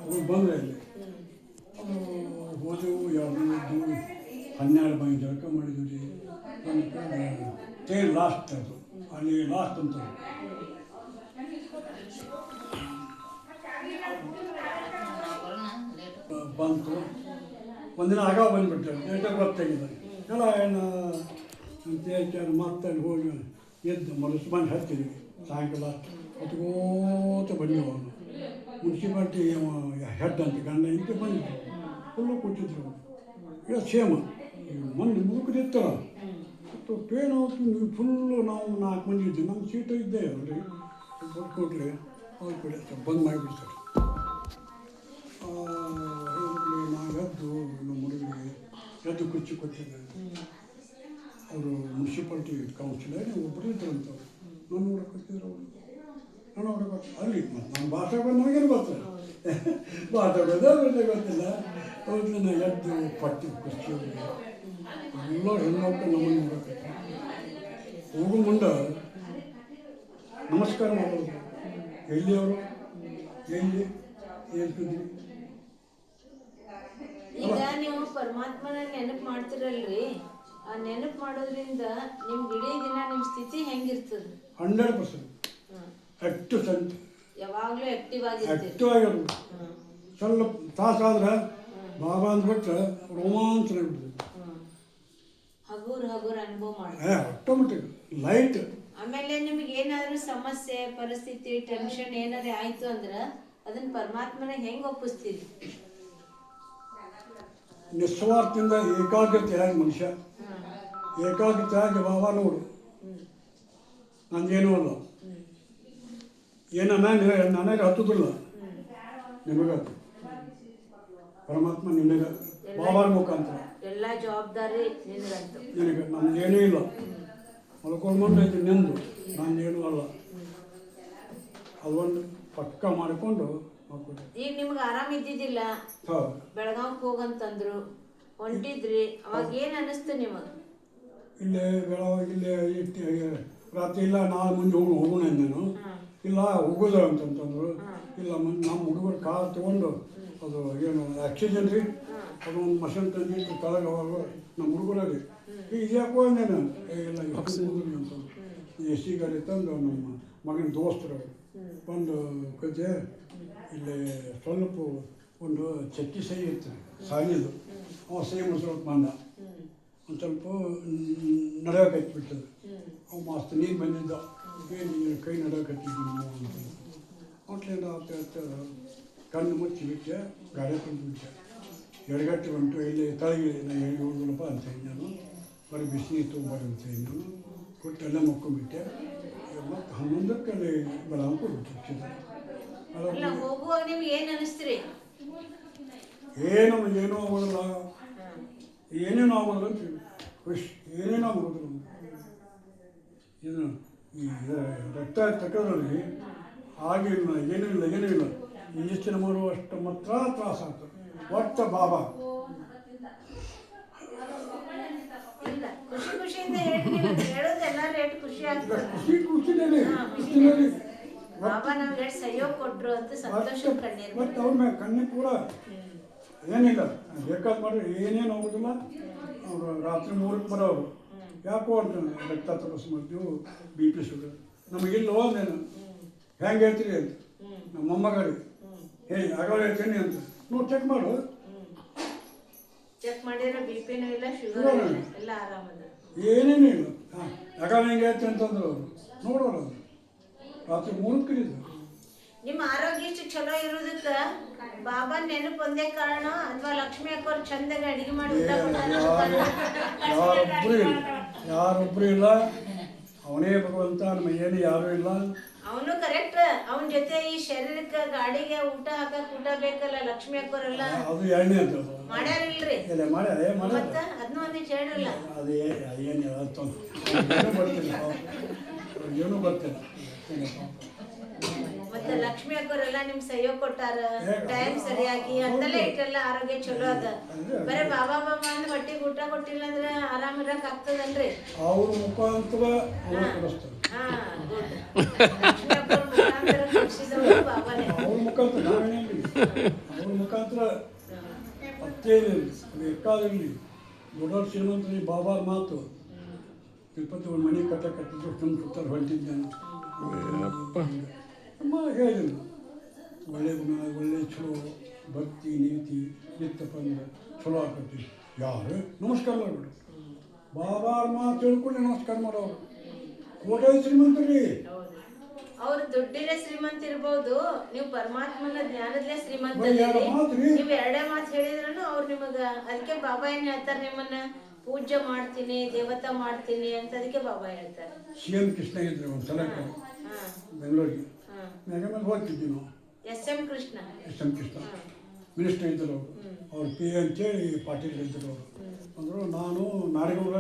ಹೋಗಿ ಬಂದರೆ ಅಲ್ಲಿ ಅದು ಹೋದೆವು. 2 12 ಮಂದಿ ಜಳಕ ಮಾಡಿದ್ವಿ. ಟ್ರೈನ್ ಲಾಸ್ಟ್ ಅದು, ಅಲ್ಲಿ ಲಾಸ್ಟ್ ಅಂತ ಬಂತು. ಒಂದಿನ ಆಗ ಬಂದುಬಿಟ್ಟೆ, ಲೇಟಾಗಿ ಗೊತ್ತಾಗಿದ್ದಾರೆ ಎಲ್ಲ ಏನು ಅಂತ ಹೇಳ್ತಾರೆ. ಮತ್ತೆ ಹೋಗಿ ಎದ್ದು ಮನಸ್ಸು ಬಂದು ಹತ್ತಿದ್ವಿ. ಸಾಯಂಕಾಲ ಹೊತ್ಕೋತ ಬಂದೆವು. ಅವನು ಮುನ್ಸಿಪಾಲ್ಟಿ ಹೆಡ್ ಅಂತ ಗಂಡ ಇಂತ ಬಂದಿದ್ರು, ಫುಲ್ಲು ಕೂತಿದ್ರು. ಈಗ ಸೇಮ್ ಮೊನ್ನೆ ಮುದುಕರಿರ್ತಾರ ಮತ್ತು ಟ್ರೈನ್ ಹೋಗ್ತು. ನೀವು ಫುಲ್ಲು ನಾವು 4 ಮಂದಿ ಇದ್ದೀವಿ, ನಮ್ಮ ಸೀಟು ಇದ್ದೇ ಅಲ್ರಿ. ಕೊಟ್ರೆ ಅವ್ರ ಕಡೆ ಬಂದ್ ಮಾಡಿಬಿಡ್ತಾರೆ. ನಾವು ಎದ್ದು ನಮ್ಮ ಹುಡುಗರಿಗೆ ಎದ್ದು ಕುಚ್ಚಿ ಕೊಟ್ಟಿದ್ದಾರೆ. ಅವರು ಮುನ್ಸಿಪಾಲ್ಟಿ ಕೌನ್ಸಿಲರ್ ಒಬ್ಬರು ಇದ್ರಂತವ್ರು. ನಾನು ನೋಡೋಕ್ಕೊತ್ತಿದ್ರು ಅವರು, ನಾನು ನೋಡೋಕೆ ಅಲ್ಲಿ ಮತ್ತು ನಮ್ಮ ಭಾಷೆ ಬಂದು ನಮಗೇನು ಗೊತ್ತಿಲ್ಲ, ಮಾತಾಡೋದೇ ಗೊತ್ತಿಲ್ಲ. ಅವ್ರನ್ನ ನಾನು ಎದ್ದು ಪಟ್ಟಿ ಕುರ್ಚಿ ಎಲ್ಲ ಹೆಣ್ಮಕ್ಳು ನಮ್ಮನ್ನು ನೋಡೋಕೆ ಹೋಗೋ ಮುಂದೆ ನಮಸ್ಕಾರ ಮಾಡೋದು. ಎಲ್ಲಿ ಅವರು ಎಲ್ಲಿ ಹೇಳ್ತಿದ್ವಿ ಈಗ ನೀವು ಪರಮಾತ್ಮನ ನೆನಪು ಮಾಡ್ತಿರಲ್ರಿ, ಆ ನೆನಪು ಮಾಡೋದ್ರಿಂದ ನಿಮ್ಗೆ ಇಡೀ ದಿನ ನಿಮ್ಮ ಸ್ಥಿತಿ ಹೆಂಗಿರ್ತದ? 100% ಆ್ಯಕ್ಟಿವ್ ಯಾವಾಗ್ಲೂ ಆಕ್ಟಿವ್ ಆಗಿರ್ತೀರಿ. ಆ್ಯಕ್ಟಿವ್ ಆಗಿರೋದು. ಸ್ವಲ್ಪ ತಾಸಾದ್ರೆ ಬಾಬಾ ಅಂದ್ಬಿಟ್ರೆ ರೋಮಾಂಚನ ಆಗ್ಬಿಡ್ತದೆ. ಹಗುರ್ ಹಗುರ್ ಅನುಭವ ಮಾಡಿ ಆಟೋಮೆಟಿಕ್ ಲೈಟ್. ಆಮೇಲೆ ನಿಮ್ಗೆ ಏನಾದ್ರೂ ಸಮಸ್ಯೆ ಪರಿಸ್ಥಿತಿ ಟೆನ್ಷನ್ ಏನಾದ್ರು ಆಯ್ತು ಅಂದ್ರೆ ಅದನ್ನ ಪರಮಾತ್ಮನ ಹೆಂಗ್ ಒಪ್ಪಿಸ್ತೀರಿ? ನಿಸ್ವಾರ್ಥದಿಂದ ಏಕಾಗ್ರತೆಯಾಗಿ ಮನುಷ್ಯ ಏಕಾಗ್ರತೆಯಾಗಿ ಬಾಬಾ ನೋಡು ನಂದೇನೂ ಅಲ್ಲ, ನನಗೆ ಹತ್ತುದಿಲ್ಲ, ನಿಮಗೆ ಪರಮಾತ್ಮ ನಿನಗೆ ಬಾಬಾರ ಮುಖಾಂತರ ಎಲ್ಲ ಜವಾಬ್ದಾರಿ ನಿನಗಂತ. ನಿನಗೆ ನಮ್ದೇನೂ ಇಲ್ಲ, ಮಲ್ಕೊಂಡು ಬಂದೈತಿ ನಿಂದು, ನಂದೇನೂ ಅಲ್ಲ. ಅದೊಂದು ಪಕ್ಕ ಮಾಡಿಕೊಂಡು ಮಕ್ಕಳು. ಈಗ ನಿಮ್ಗೆ ಆರಾಮ ಇದ್ದಿದ್ದಿಲ್ಲ, ಬೆಳಗಾವ್ಗೆ ಹೋಗಂತಂದ್ರು, ಹೊಂಟಿದ್ರಿ, ಅವಾಗ ಏನು ಅನಿಸ್ತು ನಿಮಗೆ? ಇಲ್ಲೇ ಇಲ್ಲೇ ರಾತ್ರಿ ಇಲ್ಲ, ನಾಳೆ ಮುಂದೆ ಹೋಗೋಣ ನಾನು, ಇಲ್ಲ ಹೋಗೋದ ಅಂತಂತಂದ್ರು. ಇಲ್ಲ ನಮ್ಮ ಹುಡುಗರು ಕಾರ್ ತೊಗೊಂಡು ಅದು ಏನು ಆಕ್ಸಿಜನ್ ರೀ, ಅದೊಂದು ಮಷನ್ ತಂದಿಟ್ಟು ಕೆಳಗೆ ಅವಾಗ ನಮ್ಮ ಹುಡುಗರಲ್ಲಿ ಈಗ ಯಾಕೋ ಅಂದೇನು ಇಲ್ಲ ಹೋದ್ರಿ ಅಂತ ಎಸ್ ಸಿ ಗಾಡಿ ತಂದು ನಮ್ಮ ಮಗನ ದೋಸ್ತರು ಒಂದು ಕತೆ ಇಲ್ಲಿ ಸ್ವಲ್ಪ ಒಂದು ಚಕ್ಕಿ ಸಹಿ ಇರ್ತದೆ ಸಾಲಿದು, ಅವ ಸಹಿ ಮುಡ್ಸ್ಕೊಳಕ್ಕೆ ಬಂದ. ಒಂದು ಸ್ವಲ್ಪ ನಡೆಯೋಕೆ ಹಚ್ಬಿಟ್ಟದು. ಅವ ಮಾಸ್ತ ನೀರು ಬಂದಿದ್ದ, ಏನು ಕೈ ನಡೆಯೋಕೆ ಹಚ್ಚಿದ್ದೀನಿ ಅಂತ ಅವ್ಟ್ಲಿಂದ ಕಣ್ಣು ಮುಚ್ಚಿ ಬಿಟ್ಟೆ, ಗಾಡಿ ತಂದು ಬಿಟ್ಟೆ. ಎಡಗಟ್ಟೆ ಬಂತು, ಇಲ್ಲಿ ತಳಗಿಳಿ ನಾನು ಹೋಗೋದಲ್ಲಪ್ಪ ಅಂತ ಹೇಳಿ ನಾನು, ಬರೀ ಬಿಸಿನೀರು ತೊಗೊಂಬರಿ ಅಂತ ಹೇಳಿ ನಾನು ಕೊಟ್ಟು ಎಲ್ಲ ಮಕ್ಕೊಂಡ್ಬಿಟ್ಟೆ. ಮತ್ತು 11ಕ್ಕೆ ಅಲ್ಲಿ ಬೆಳಗ್ಗೆ ಕೊಡ್ಬಿಟ್ಟು ಹೋಗುವಾಗ ನಿಮ್ಗೆ ಏನು ಅನಿಸ್ತ್ರಿ? ಏನೋ ಆಗೋದಿಲ್ಲ, ಏನೇನು ಆಗೋದಿಲ್ಲ ಅಂತ ಖುಷಿ, ಏನೇನು ಆಗೋದಿಲ್ಲ. ಇದು ಈ ರಕ್ತ ತಕ್ಕದ್ರಲ್ಲಿ ಆಗಿಲ್ಲ, ಏನೂ ಇಲ್ಲ. ಇಂಜೆಕ್ಷನ್ ಮಾಡುವಷ್ಟು ಮಾತ್ರ ತ್ರಾಸ ಆಗ್ತದೆ. ಒಟ್ಟು ಬಾಬಾ ಖುಷಿಯಿಂದ ಹೇಳೋದೆಲ್ಲ ರೇಟ್ ಖುಷಿ ಆಗ್ತದೆ. ಖುಷಿನಲ್ಲಿ ಬಾಬಾ ನಮ್ಗೆ ಎಷ್ಟು ಸಹಯೋಗ ಕೊಟ್ಟರು ಅಂತ ಸಂತೋಷ ಕಣ್ಣೀರು. ಮತ್ತು ಅವ್ರ ಮೇಲೆ ಕಣ್ಣಿಗೆ ಕೂಡ ಏನಿಲ್ಲ, ಬೇಕಾದ ಮಾಡ್ರಿ ಏನೇನು ಆಗೋದಿಲ್ಲ. ಅವರು ರಾತ್ರಿ 3ಕ್ಕೆ ಬರೋರು, ಯಾಕೋ ಅಂತ ರಕ್ತ ತಪಾಸು ಮಾಡ್ತೀವಿ, BP ಶುಗರ್ ನಮಗಿಲ್ಲ ಹೋದೇನು ಹೆಂಗೆ ಹೇಳ್ತೀರಿ ಅಂತ ನಮ್ಮ ಮೊಮ್ಮಗಡಿ ಆಗ ಹೇಳ್ತೀನಿ ಅಂತ ನೋಡಿ ಚೆಕ್ ಮಾಡು. ಚೆಕ್ ಮಾಡಿದ್ರೆ BP-ನೂ ಇಲ್ಲ, ಶುಗರ್ ಎಲ್ಲ ಆರಾಮದ, ಏನೇನು ಇಲ್ಲ. ಯಾಕ ಹೆಂಗೆ ಹೇಳ್ತೀನಿ ಅಂತಂದ್ರು ಅವರು ನೋಡೋರು, ಅದು ರಾತ್ರಿ 3ಕ್ಕೆ ಇದ್ದು. ನಿಮ್ಮ ಆರೋಗ್ಯ ಇಷ್ಟು ಚಲೋ ಇರೋದಕ್ಕೆ ಬಾಬಾ ನೆನಪು ಒಂದೇ ಕಾರಣ ಅಥವಾ ಲಕ್ಷ್ಮೀ ಅಕ್ಕವ್ರು ಚಂದಾಗಿ ಅಡಿಗೆ ಮಾಡಿ ಯಾರೊಬ್ರು ಇಲ್ಲ, ಅವನೇ ಭಗವಂತ, ನಮ್ಮ ಏನು ಯಾರು ಇಲ್ಲ. ಅವನು ಕರೆಕ್ಟ್, ಅವನ ಜೊತೆ ಈ ಶರೀರಕ್ಕೆ ಗಾಡಿಗೆ ಊಟ ಹಾಕಕ್ ಊಟ ಬೇಕಲ್ಲ, ಲಕ್ಷ್ಮೀ ಅಕ್ಕವರೆಲ್ಲ ಅದು ಎರಡನೇ ಅಂತ ಮಾಡ್ಯಾರಿಲ್ರಿ, ಮತ್ತ ಅದನ್ನ ಒಂದಿಷ್ಟು ಹೇಳಿರಲ್ಲ. ಅದು ಏನು ಬರ್ತಿಲ್ಲ, ಏನೂ ಬರ್ತಿಲ್ಲ. ಮತ್ತೆ ಲಕ್ಷ್ಮೀ ಅಕ್ಕವರೆಲ್ಲ ನಿಮ್ ಸಹಯೋಗ ಕೊಟ್ಟಾರ, ಟೈಮ್ ಸರಿಯಾಗಿ ಅಂತಲೇ ಇಟ್ಟೆಲ್ಲ ಆರೋಗ್ಯ ಚಲೋ ಅದ. ಬರೇ ಬಾಬಾ ಅಂದ್ ಹೊಟ್ಟಿಗೆ ಊಟ ಕೊಟ್ಟಿಲ್ಲ ಅಂದ್ರೆ ಆರಾಮ್ ಇರಕ್ ಆಗ್ತದಲ್ರಿ? ಅವ್ರ ಮುಖಾಂತರ ಹಾ ಗುಡ್. ಲಕ್ಷ್ಮೀ ಅಕ್ಕವ್ರ ಮುಖಾಂತರ ಖುಷಿದವರು ಬಾಬಾನೇ. ಅವ್ರ ಮುಖಾಂತರ ನಾವೇನೇನ್ರಿ, ಅವ್ರ ಮುಖಾಂತರ ಅತ್ತೇನಿರಲಿ ಬೇಕಾದಿರಲಿ, ದೊಡ್ಡವ್ರ ಶ್ರೀಮಂತರಿ ಬಾಬಾ ಮಾತು ತಿರುಪತಿ ಒಂದು ಮನೆ ಕಟ್ಟಿದ್ರು ತುಂಬ ಸುತ್ತಾರೆ ಹೊಂಟಿದ್ದೆ ಅಮ್ಮ ಹೇಳಿದ್ರು. ಒಳ್ಳೆ ಗುಣ, ಒಳ್ಳೆ ಚಲೋ ಭಕ್ತಿ ನೀತಿ ಇತ್ತಪ್ಪ ಅಂದ್ರೆ ಚಲೋ ಆಕತಿ. ಯಾರು ನಮಸ್ಕಾರ ಮಾಡ್ಬಿಡು, ಬಾಬಾರ ಮಾತು ತಿಳ್ಕೊಂಡು ನಮಸ್ಕಾರ ಮಾಡೋರು. ಕೋಟೆ ಶ್ರೀಮಂತರಿ, ಅವ್ರು ದುಡ್ಡಿನ ಶ್ರೀಮಂತ ಇರ್ಬೋದು, ನೀವು ಪರಮಾತ್ಮನ ಜ್ಞಾನದಲ್ಲೇ ಶ್ರೀಮಂತ ನೀವು ಎರಡೇ ಮಾತು ಹೇಳಿದ್ರೂ ಅವ್ರು ನಿಮಗ. ಅದಕ್ಕೆ ಬಾಬಾ ಏನ್ ಹೇಳ್ತಾರೆ, ನಿಮ್ಮನ್ನ ಪೂಜೆ ಮಾಡ್ತೀನಿ, ದೇವತಾ ಮಾಡ್ತೀನಿ ಅಂತ ಅದಕ್ಕೆ ಬಾಬಾ ಹೇಳ್ತಾರೆ. CM ಕೃಷ್ಣ ಇದ್ರು ಒಂದ್ಸಲ ಬೆಂಗಳೂರಿಗೆ, ಮೇಲೆ ಹೋಗ್ತಿದ್ವಿ ನಾವು. SM ಕೃಷ್ಣ ಮಿನಿಸ್ಟರ್ ಇದ್ದರು ಅವ್ರು PA ಅಂತೇಳಿ ಪಾಟೀಲ್ ಇದ್ದರು ಅವರು. ಅಂದರು ನಾನು ನಾಡಗೌಡ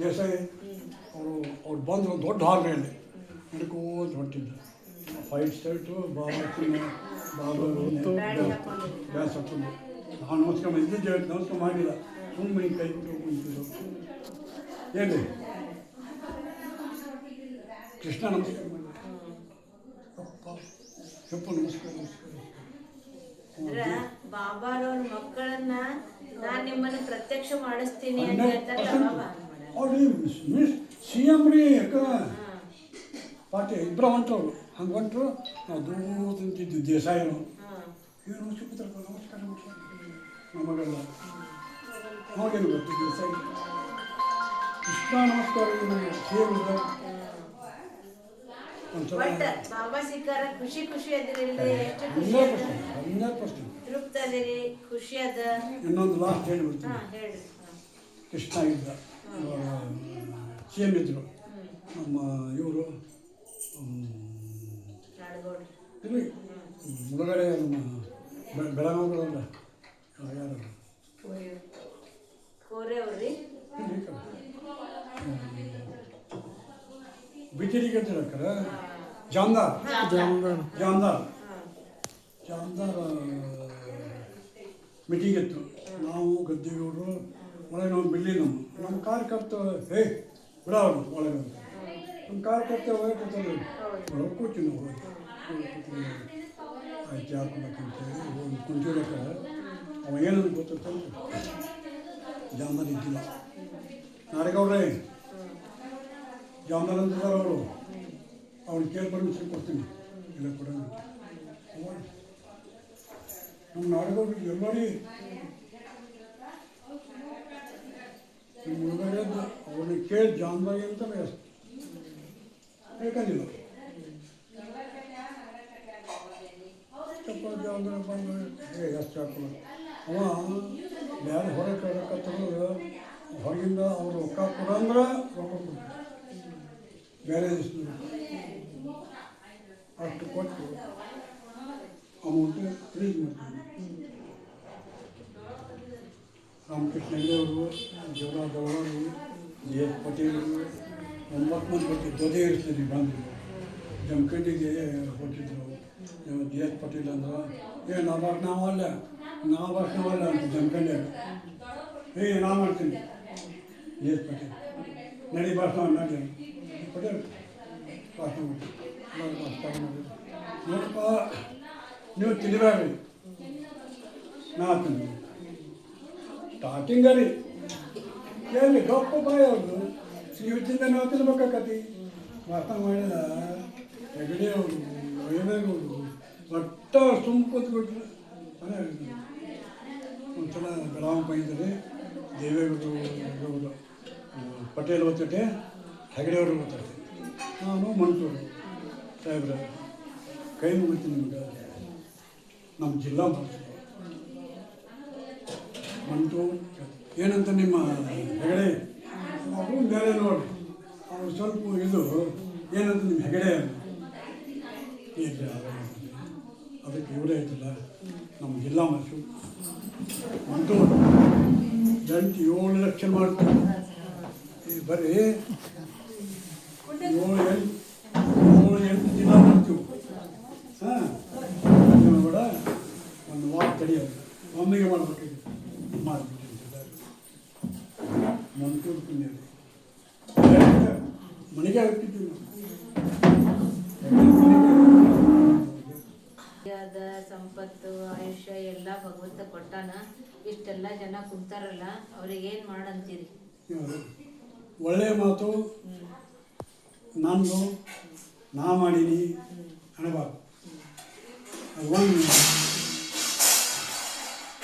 ದೇಸಾಯಿ ಅವ್ರು ಬಂದರು ದೊಡ್ಡ ಹಾಲ್ನಲ್ಲಿ ನಡ್ಕೋತ ಹೊಂಟಿದ್ದೆ. 5 ಶರ್ಟು ಬಾಬಾ ಬ್ಯಾಸ್ ಹಾಕೊಂಡು ನಾನು ನಮಸ್ಕಾರ ಇದ್ದಿದ್ದೆ, ನಮಸ್ಕಾರ ಮಾಡಿಲ್ಲ, ಸುಮ್ಮನೆ ಕೈ ಬಿಟ್ಟು ಕುಂತಿದ್ದು. ಏನು ಕೃಷ್ಣ ನಮಸ್ಕಾರ ಮಾಡಿ ಅಪ್ಪ ಸ್ವಲ್ಪ ನಮಸ್ಕಾರ ಅಂದ್ರ ಬಾಬಾರವ್ರ ಮಕ್ಕಳನ್ನ ನಾನ್ ನಿಮ್ಮನ್ನ ಪ್ರತ್ಯಕ್ಷ ಮಾಡಿಸ್ತೀನಿ ಅಂತ ಹೇಳ್ತಾರಲ್ಲ ಬಾಬಾ. ಅವ್ರು ಮಿಸ್ ಸಿ ಎಮ್ ರೀ ಯಾಕ ಪಾರ್ಟಿ ಇಬ್ಬರು ಹೊಂಟ್ರವ್ರು ಹಂಗೆ ಹೊಂಟ್ರು ನಾವು ದೂರ ತಿಂತಿದ್ವಿ ದೇಸಾಯಿನು ಏನು ನಮಸ್ಕಾರ ನಮಸ್ಕಾರ ನಮಸ್ಕಾರ ನಮಗೆಲ್ಲ ಅವಾಗೇನು ಗೊತ್ತು ದೇಸಾಯಿ ಕೃಷ್ಣ ನಮಸ್ಕಾರ ನಮಗೆ ಸಿ ಎಮ್ ಇದ್ದ ಒಂದ್ಸಲ ಬಟ್ ಬಾಬಾ ಸಿಕ್ಕಾರ ಖುಷಿ ಖುಷಿ ಅದಿರಿಲ್ರಿ? ಎಷ್ಟು ಖುಷಿ 100% ಅದ, ತೃಪ್ತ ಅದಿರಿ, ಖುಷಿ ಅದ. ಇನ್ನೊಂದು ಲಾಸ್ಟ್ ಹೇಳ್ಬಿಡ್ತೀನಿ. ಹೇಳ್ರಿ. ಕೃಷ್ಣ ಇದ್ದ ಸಿ ಎಮ್ ಇದ್ದರು ನಮ್ಮ ಇವರು ನಾಡಗೌಡ್ರು. ಇರಲಿ ಮುಳುಗಡೆ ನಮ್ಮ ಬೆಳಗಾವಿಗಳಲ್ಲ ಯಾರು ಕೋರೆ ಅವ್ರಿ. ಬಿಜೆಡಿಗೆ ಅಂತಿರಕ್ಕಾರ ಜಾಮದಾರ್ ಜಾಮದಾರ್ ಮೀಟಿಂಗ್ ಇತ್ತು. ನಾವು ಗದ್ದಿಗೌಡರು ಒಳಗೆ ನಾವು ಬಿಡ್ಲಿ ನಮ್ಮ ಕಾರ್ಯಕರ್ತ ಹೇ ಬಿಡ ಅವ್ರು ಒಳಗೆ ನಮ್ಮ ಕಾರ್ಯಕರ್ತ ಒಳಗೆ ಕೂತಾರೆ ಒಳಗೆ ಕೂತೀವಿ ನಾವು ಆಯ್ತು ಹಾಕೋಬೇಕಂತೇಳಿ ಹೋಗಿ ಕುಂತಿಡಕ್ಕೆ ಅವ ಏನಂತ ಗೊತ್ತಂತ ಜಾಮದಾರ್ ಇದ್ದಿಲ್ಲ. ನಾಡಗೌಡ್ರೆ ಜಾಮದಾರ್ ಅಂತಿದ್ದಾರೆ ಅವರು ಅವ್ರು ಕೇಳಿ ಪರ್ಮಿಷನ್ ಕೊಡ್ತೀನಿ ಇಲ್ಲ ಕೊಡೋಣ. ನಮ್ಮ ನಾಡಗೌಡ್ರು ಎಲ್ಲರೂ ನಿಮ್ಮ ಮುಳುಗಡೆ ಅವ್ರನ್ನ ಕೇಳಿ ಜಾಮದಾರಿ ಅಂತ ಬೇಕಂದಿಲ್ಲ. ಚಪ್ಪ ಜಾಮದಾರ ಬಂದು ಎಷ್ಟು ಹಾಕೋದು ಅವ ಬೇರೆ ಹೊರಗೆ ಕಟ್ಟೋದು ಹೊರಗಿಂದ ಅವ್ರು ರೊಕ್ಕ ಕೊಡಂದ್ರೆ ರೊಕ್ಕ ಕೊಡ್ತಾರೆ ಬೇರೆ ದೇಶದ ಅಷ್ಟು ಕೊಟ್ಟು ಅಮೌಂಟು ಫ್ರೀಜ್ ಮಾಡ್ತೀವಿ. ರಾಮಕೃಷ್ಣ ಹೆಗಡೆ ಅವರು, ಜವರಾಜ್ ಅವರು, ಜಿ ಎಸ್ ಪಟೇಲರು 9 ಮಂದಿ ಬರ್ತಿದ್ದು ದೊಡ್ಡ ಇರ್ತೀವಿ ಬಂದು ಜಮಖಂಡಿಗೆ ಕೊಟ್ಟಿದ್ರು. ಜಿ ಎಸ್ ಪಟೇಲ್ ಅಂದ್ರೆ ನಾವಲ್ಲ ಅಂತ ಜಮಖಂಡಿ ನಾ ಮಾಡ್ತೀನಿ. ಜಿ ಎಸ್ ಪಟೇಲ್ ನಡಿ ಭಾಷಣ ಮಾಡಿ ಪಟೇಲ್ ಭಾಷಣ ಮಾಡಿ ನೋಡಪ್ಪ ನೀವು ತಿಳಿಬೇಡ್ರಿ ನಾ ತಿಂದು ಸ್ಟಾರ್ಟಿಂಗ ರೀ ಎಲ್ಲಿ ಗಪ್ಪ ಬಾಯ್ ಅವ್ರದ್ದು ಶ್ರೀವಿದ್ಯಿಂದ ನಾವು ತಿನ್ಬೇಕಾಕತಿ ಭಾಷಣ ಮಾಡಿದ ಹೆಗಡೆ ಅವರು ವೈವೇಗೌಡರು ಒಟ್ಟ ಸುಮ್ಮ ಕೂತ್ಬಿಟ್ರು. ಒಂದ್ಸಲ ಬೆಳಗಾವಿ ಬೈದರೆ ದೇವೇಗೌಡರು ಪಟೇಲ್ ಓದ್ತಟ್ಟೆ ಹೆಗಡೆಯವರು ಓದ್ತಾರೆ. ನಾನು ಮಂಟೂರು ಸಾಹೇಬ್ರ ಕೈ ಮುಗಿತೀನಿ ನಿಮ್ಗೆ ನಮ್ಮ ಜಿಲ್ಲಾ ಮಂಟೂರು ಏನಂತ ನಿಮ್ಮ ಹೆಗಡೆ ಅವರು ಬೇರೆ ನೋಡಿ ಅವರು ಸ್ವಲ್ಪ ಇದು ಏನಂತ ನಿಮ್ಮ ಹೆಗಡೆ ಅದಕ್ಕೆ ಇವರೇ ಐತಲ್ಲ ನಮ್ಮ ಜಿಲ್ಲಾ ಮನಸ್ಸು ಮಂಟೂರು 7 ಲಕ್ಷ ಮಾಡ್ತಾರೆ. ಈ ಬರೀ 7-8 ದಿನ ಮಾಡ್ತೀವಿ. ಹಾಂ ಕೂಡ ಒಂದು ವಾರ ತಡೆಯೋದು ಒಮ್ಮೆಗೆ ಮಾಡಬೇಕಾಗಿ ಮಾಡಿಬಿಟ್ಟಿದ್ದಾರೆ. ಮಂಟೂರು ಪುಣ್ಯ ಮನೆಗೆ ಆಗ್ತಿದ್ದೀವಿ ಸಂಪತ್ತು ಆಯುಷ್ಯ ಎಲ್ಲ ಭಗವಂತ ಕೊಟ್ಟಾನ. ಇಷ್ಟೆಲ್ಲ ಜನ ಕುಂತಾರಲ್ಲ ಅವ್ರಿಗೆ ಏನು ಮಾಡಂತೀರಿ? ಒಳ್ಳೆಯ ಮಾತು ನಂದು ನಾ ಮಾಡೀನಿ ಅನ್ನಬಾರ್ದು. ಒಂದು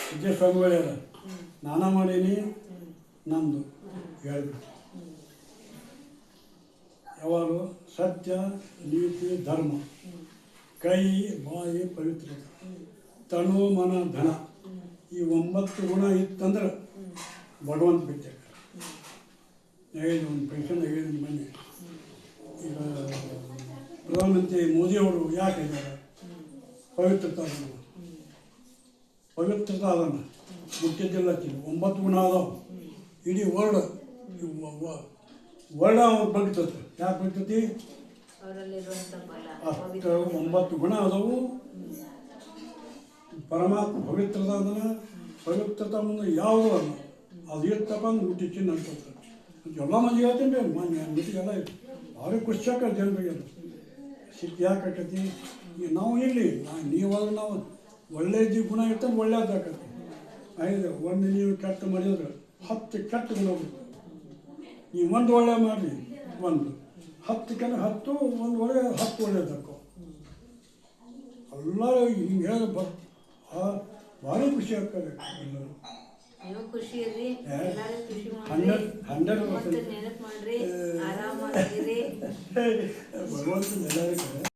ವಿದ್ಯಾಸ್ವಾಮಿಗಳೇ ಅಲ್ಲ ನಾನಾ ಮಾಡೀನಿ ನಂದು ಹೇಳ್ಬಿಟ್ಟು ಯಾವಾಗ ಸತ್ಯ ನೀತಿ ಧರ್ಮ ಕೈ ಬಾಯಿ ಪವಿತ್ರ ತನು ಮನ ಧನ ಈ 9 ಗುಣ ಇತ್ತಂದ್ರೆ ಭಗವಂತ ಬಿಟ್ಟೆ. ಒಂದು ಪೆನ್ಷನ್ ಹೇಳಿದ ಮೊನ್ನೆ ಈಗ ಪ್ರಧಾನಮಂತ್ರಿ ಮೋದಿಯವರು ಯಾಕೆ ಇದ್ದಾರೆ ಪವಿತ್ರತಾ ಅದನ್ನು ಮುಖ್ಯದಿಲ್ಲ 9 ಗುಣ ಅದಾವೆ. ಇಡೀ ವರ್ಲ್ಡ್ ಅವ್ರು ಬಗ್ತದೆ. ಯಾಕೆ ಬಗ್ತತಿ? ಅಷ್ಟು 9 ಗುಣ ಅದಾವು. ಪರಮಾತ್ಮ ಪವಿತ್ರದ ಅಂದ್ರೆ ಪವಿತ್ರತಾ ಮುಂದೆ ಯಾವುದು ಅಲ್ಲ ಅದು ಇರ್ತಪ್ಪ ಅಂದ್ರೆ ಹುಟ್ಟಿ ಚಿನ್ನ ಅನ್ಕೊಳ್ತಾರೆ. ಎಲ್ಲ ಮಂದಿ ಹೇಳ್ತೀನಿ ಮೀಟಿಗೆಲ್ಲ ಅವ್ರಿಗೆ ಖುಷಿ ಆಕತಿ ಜನರಿಗೆಲ್ಲ ಸಿಟ್ಟು ಯಾಕೆ ಆಕತಿ ನಾವು ಇಲ್ಲಿ ನೀವಾದ್ರೆ ನಾವು ಒಳ್ಳೆಯ ಗುಣ ಇರ್ತಂದ್ರೆ ಒಳ್ಳೇದಾಗತ್ತೆ. ಆಯ್ತು, ಒಂದು ನೀವು ಕೆಟ್ಟ ಮಾಡಿದ್ರೆ 10 ಕೆಟ್ಟ ಗುಣ ಬರುತ್ತೆ. ನೀವು ಒಂದು ಒಳ್ಳೆ ಮಾಡಿ, 10 ಒಂದು ಒಳ್ಳೆ 10 ಒಳ್ಳೇದಾಕೋ. ಎಲ್ಲರೂ ಹಿಂಗೆ ಹೇಳಿ ಭಾರಿ ಖುಷಿ ಆಗ್ತದೆ ಎಲ್ಲರೂ. ನೀವು ಖುಷಿ ಇರ್ರಿ, ಎಲ್ಲರೂ ಖುಷಿ ಮಾಡ್ರಿ, 100% ನೆನಪು ಮಾಡ್ರಿ, ಆರಾಮಾಗಿರಿ. ಭಗವಂತನ ಎಲ್ಲರಿಗೂ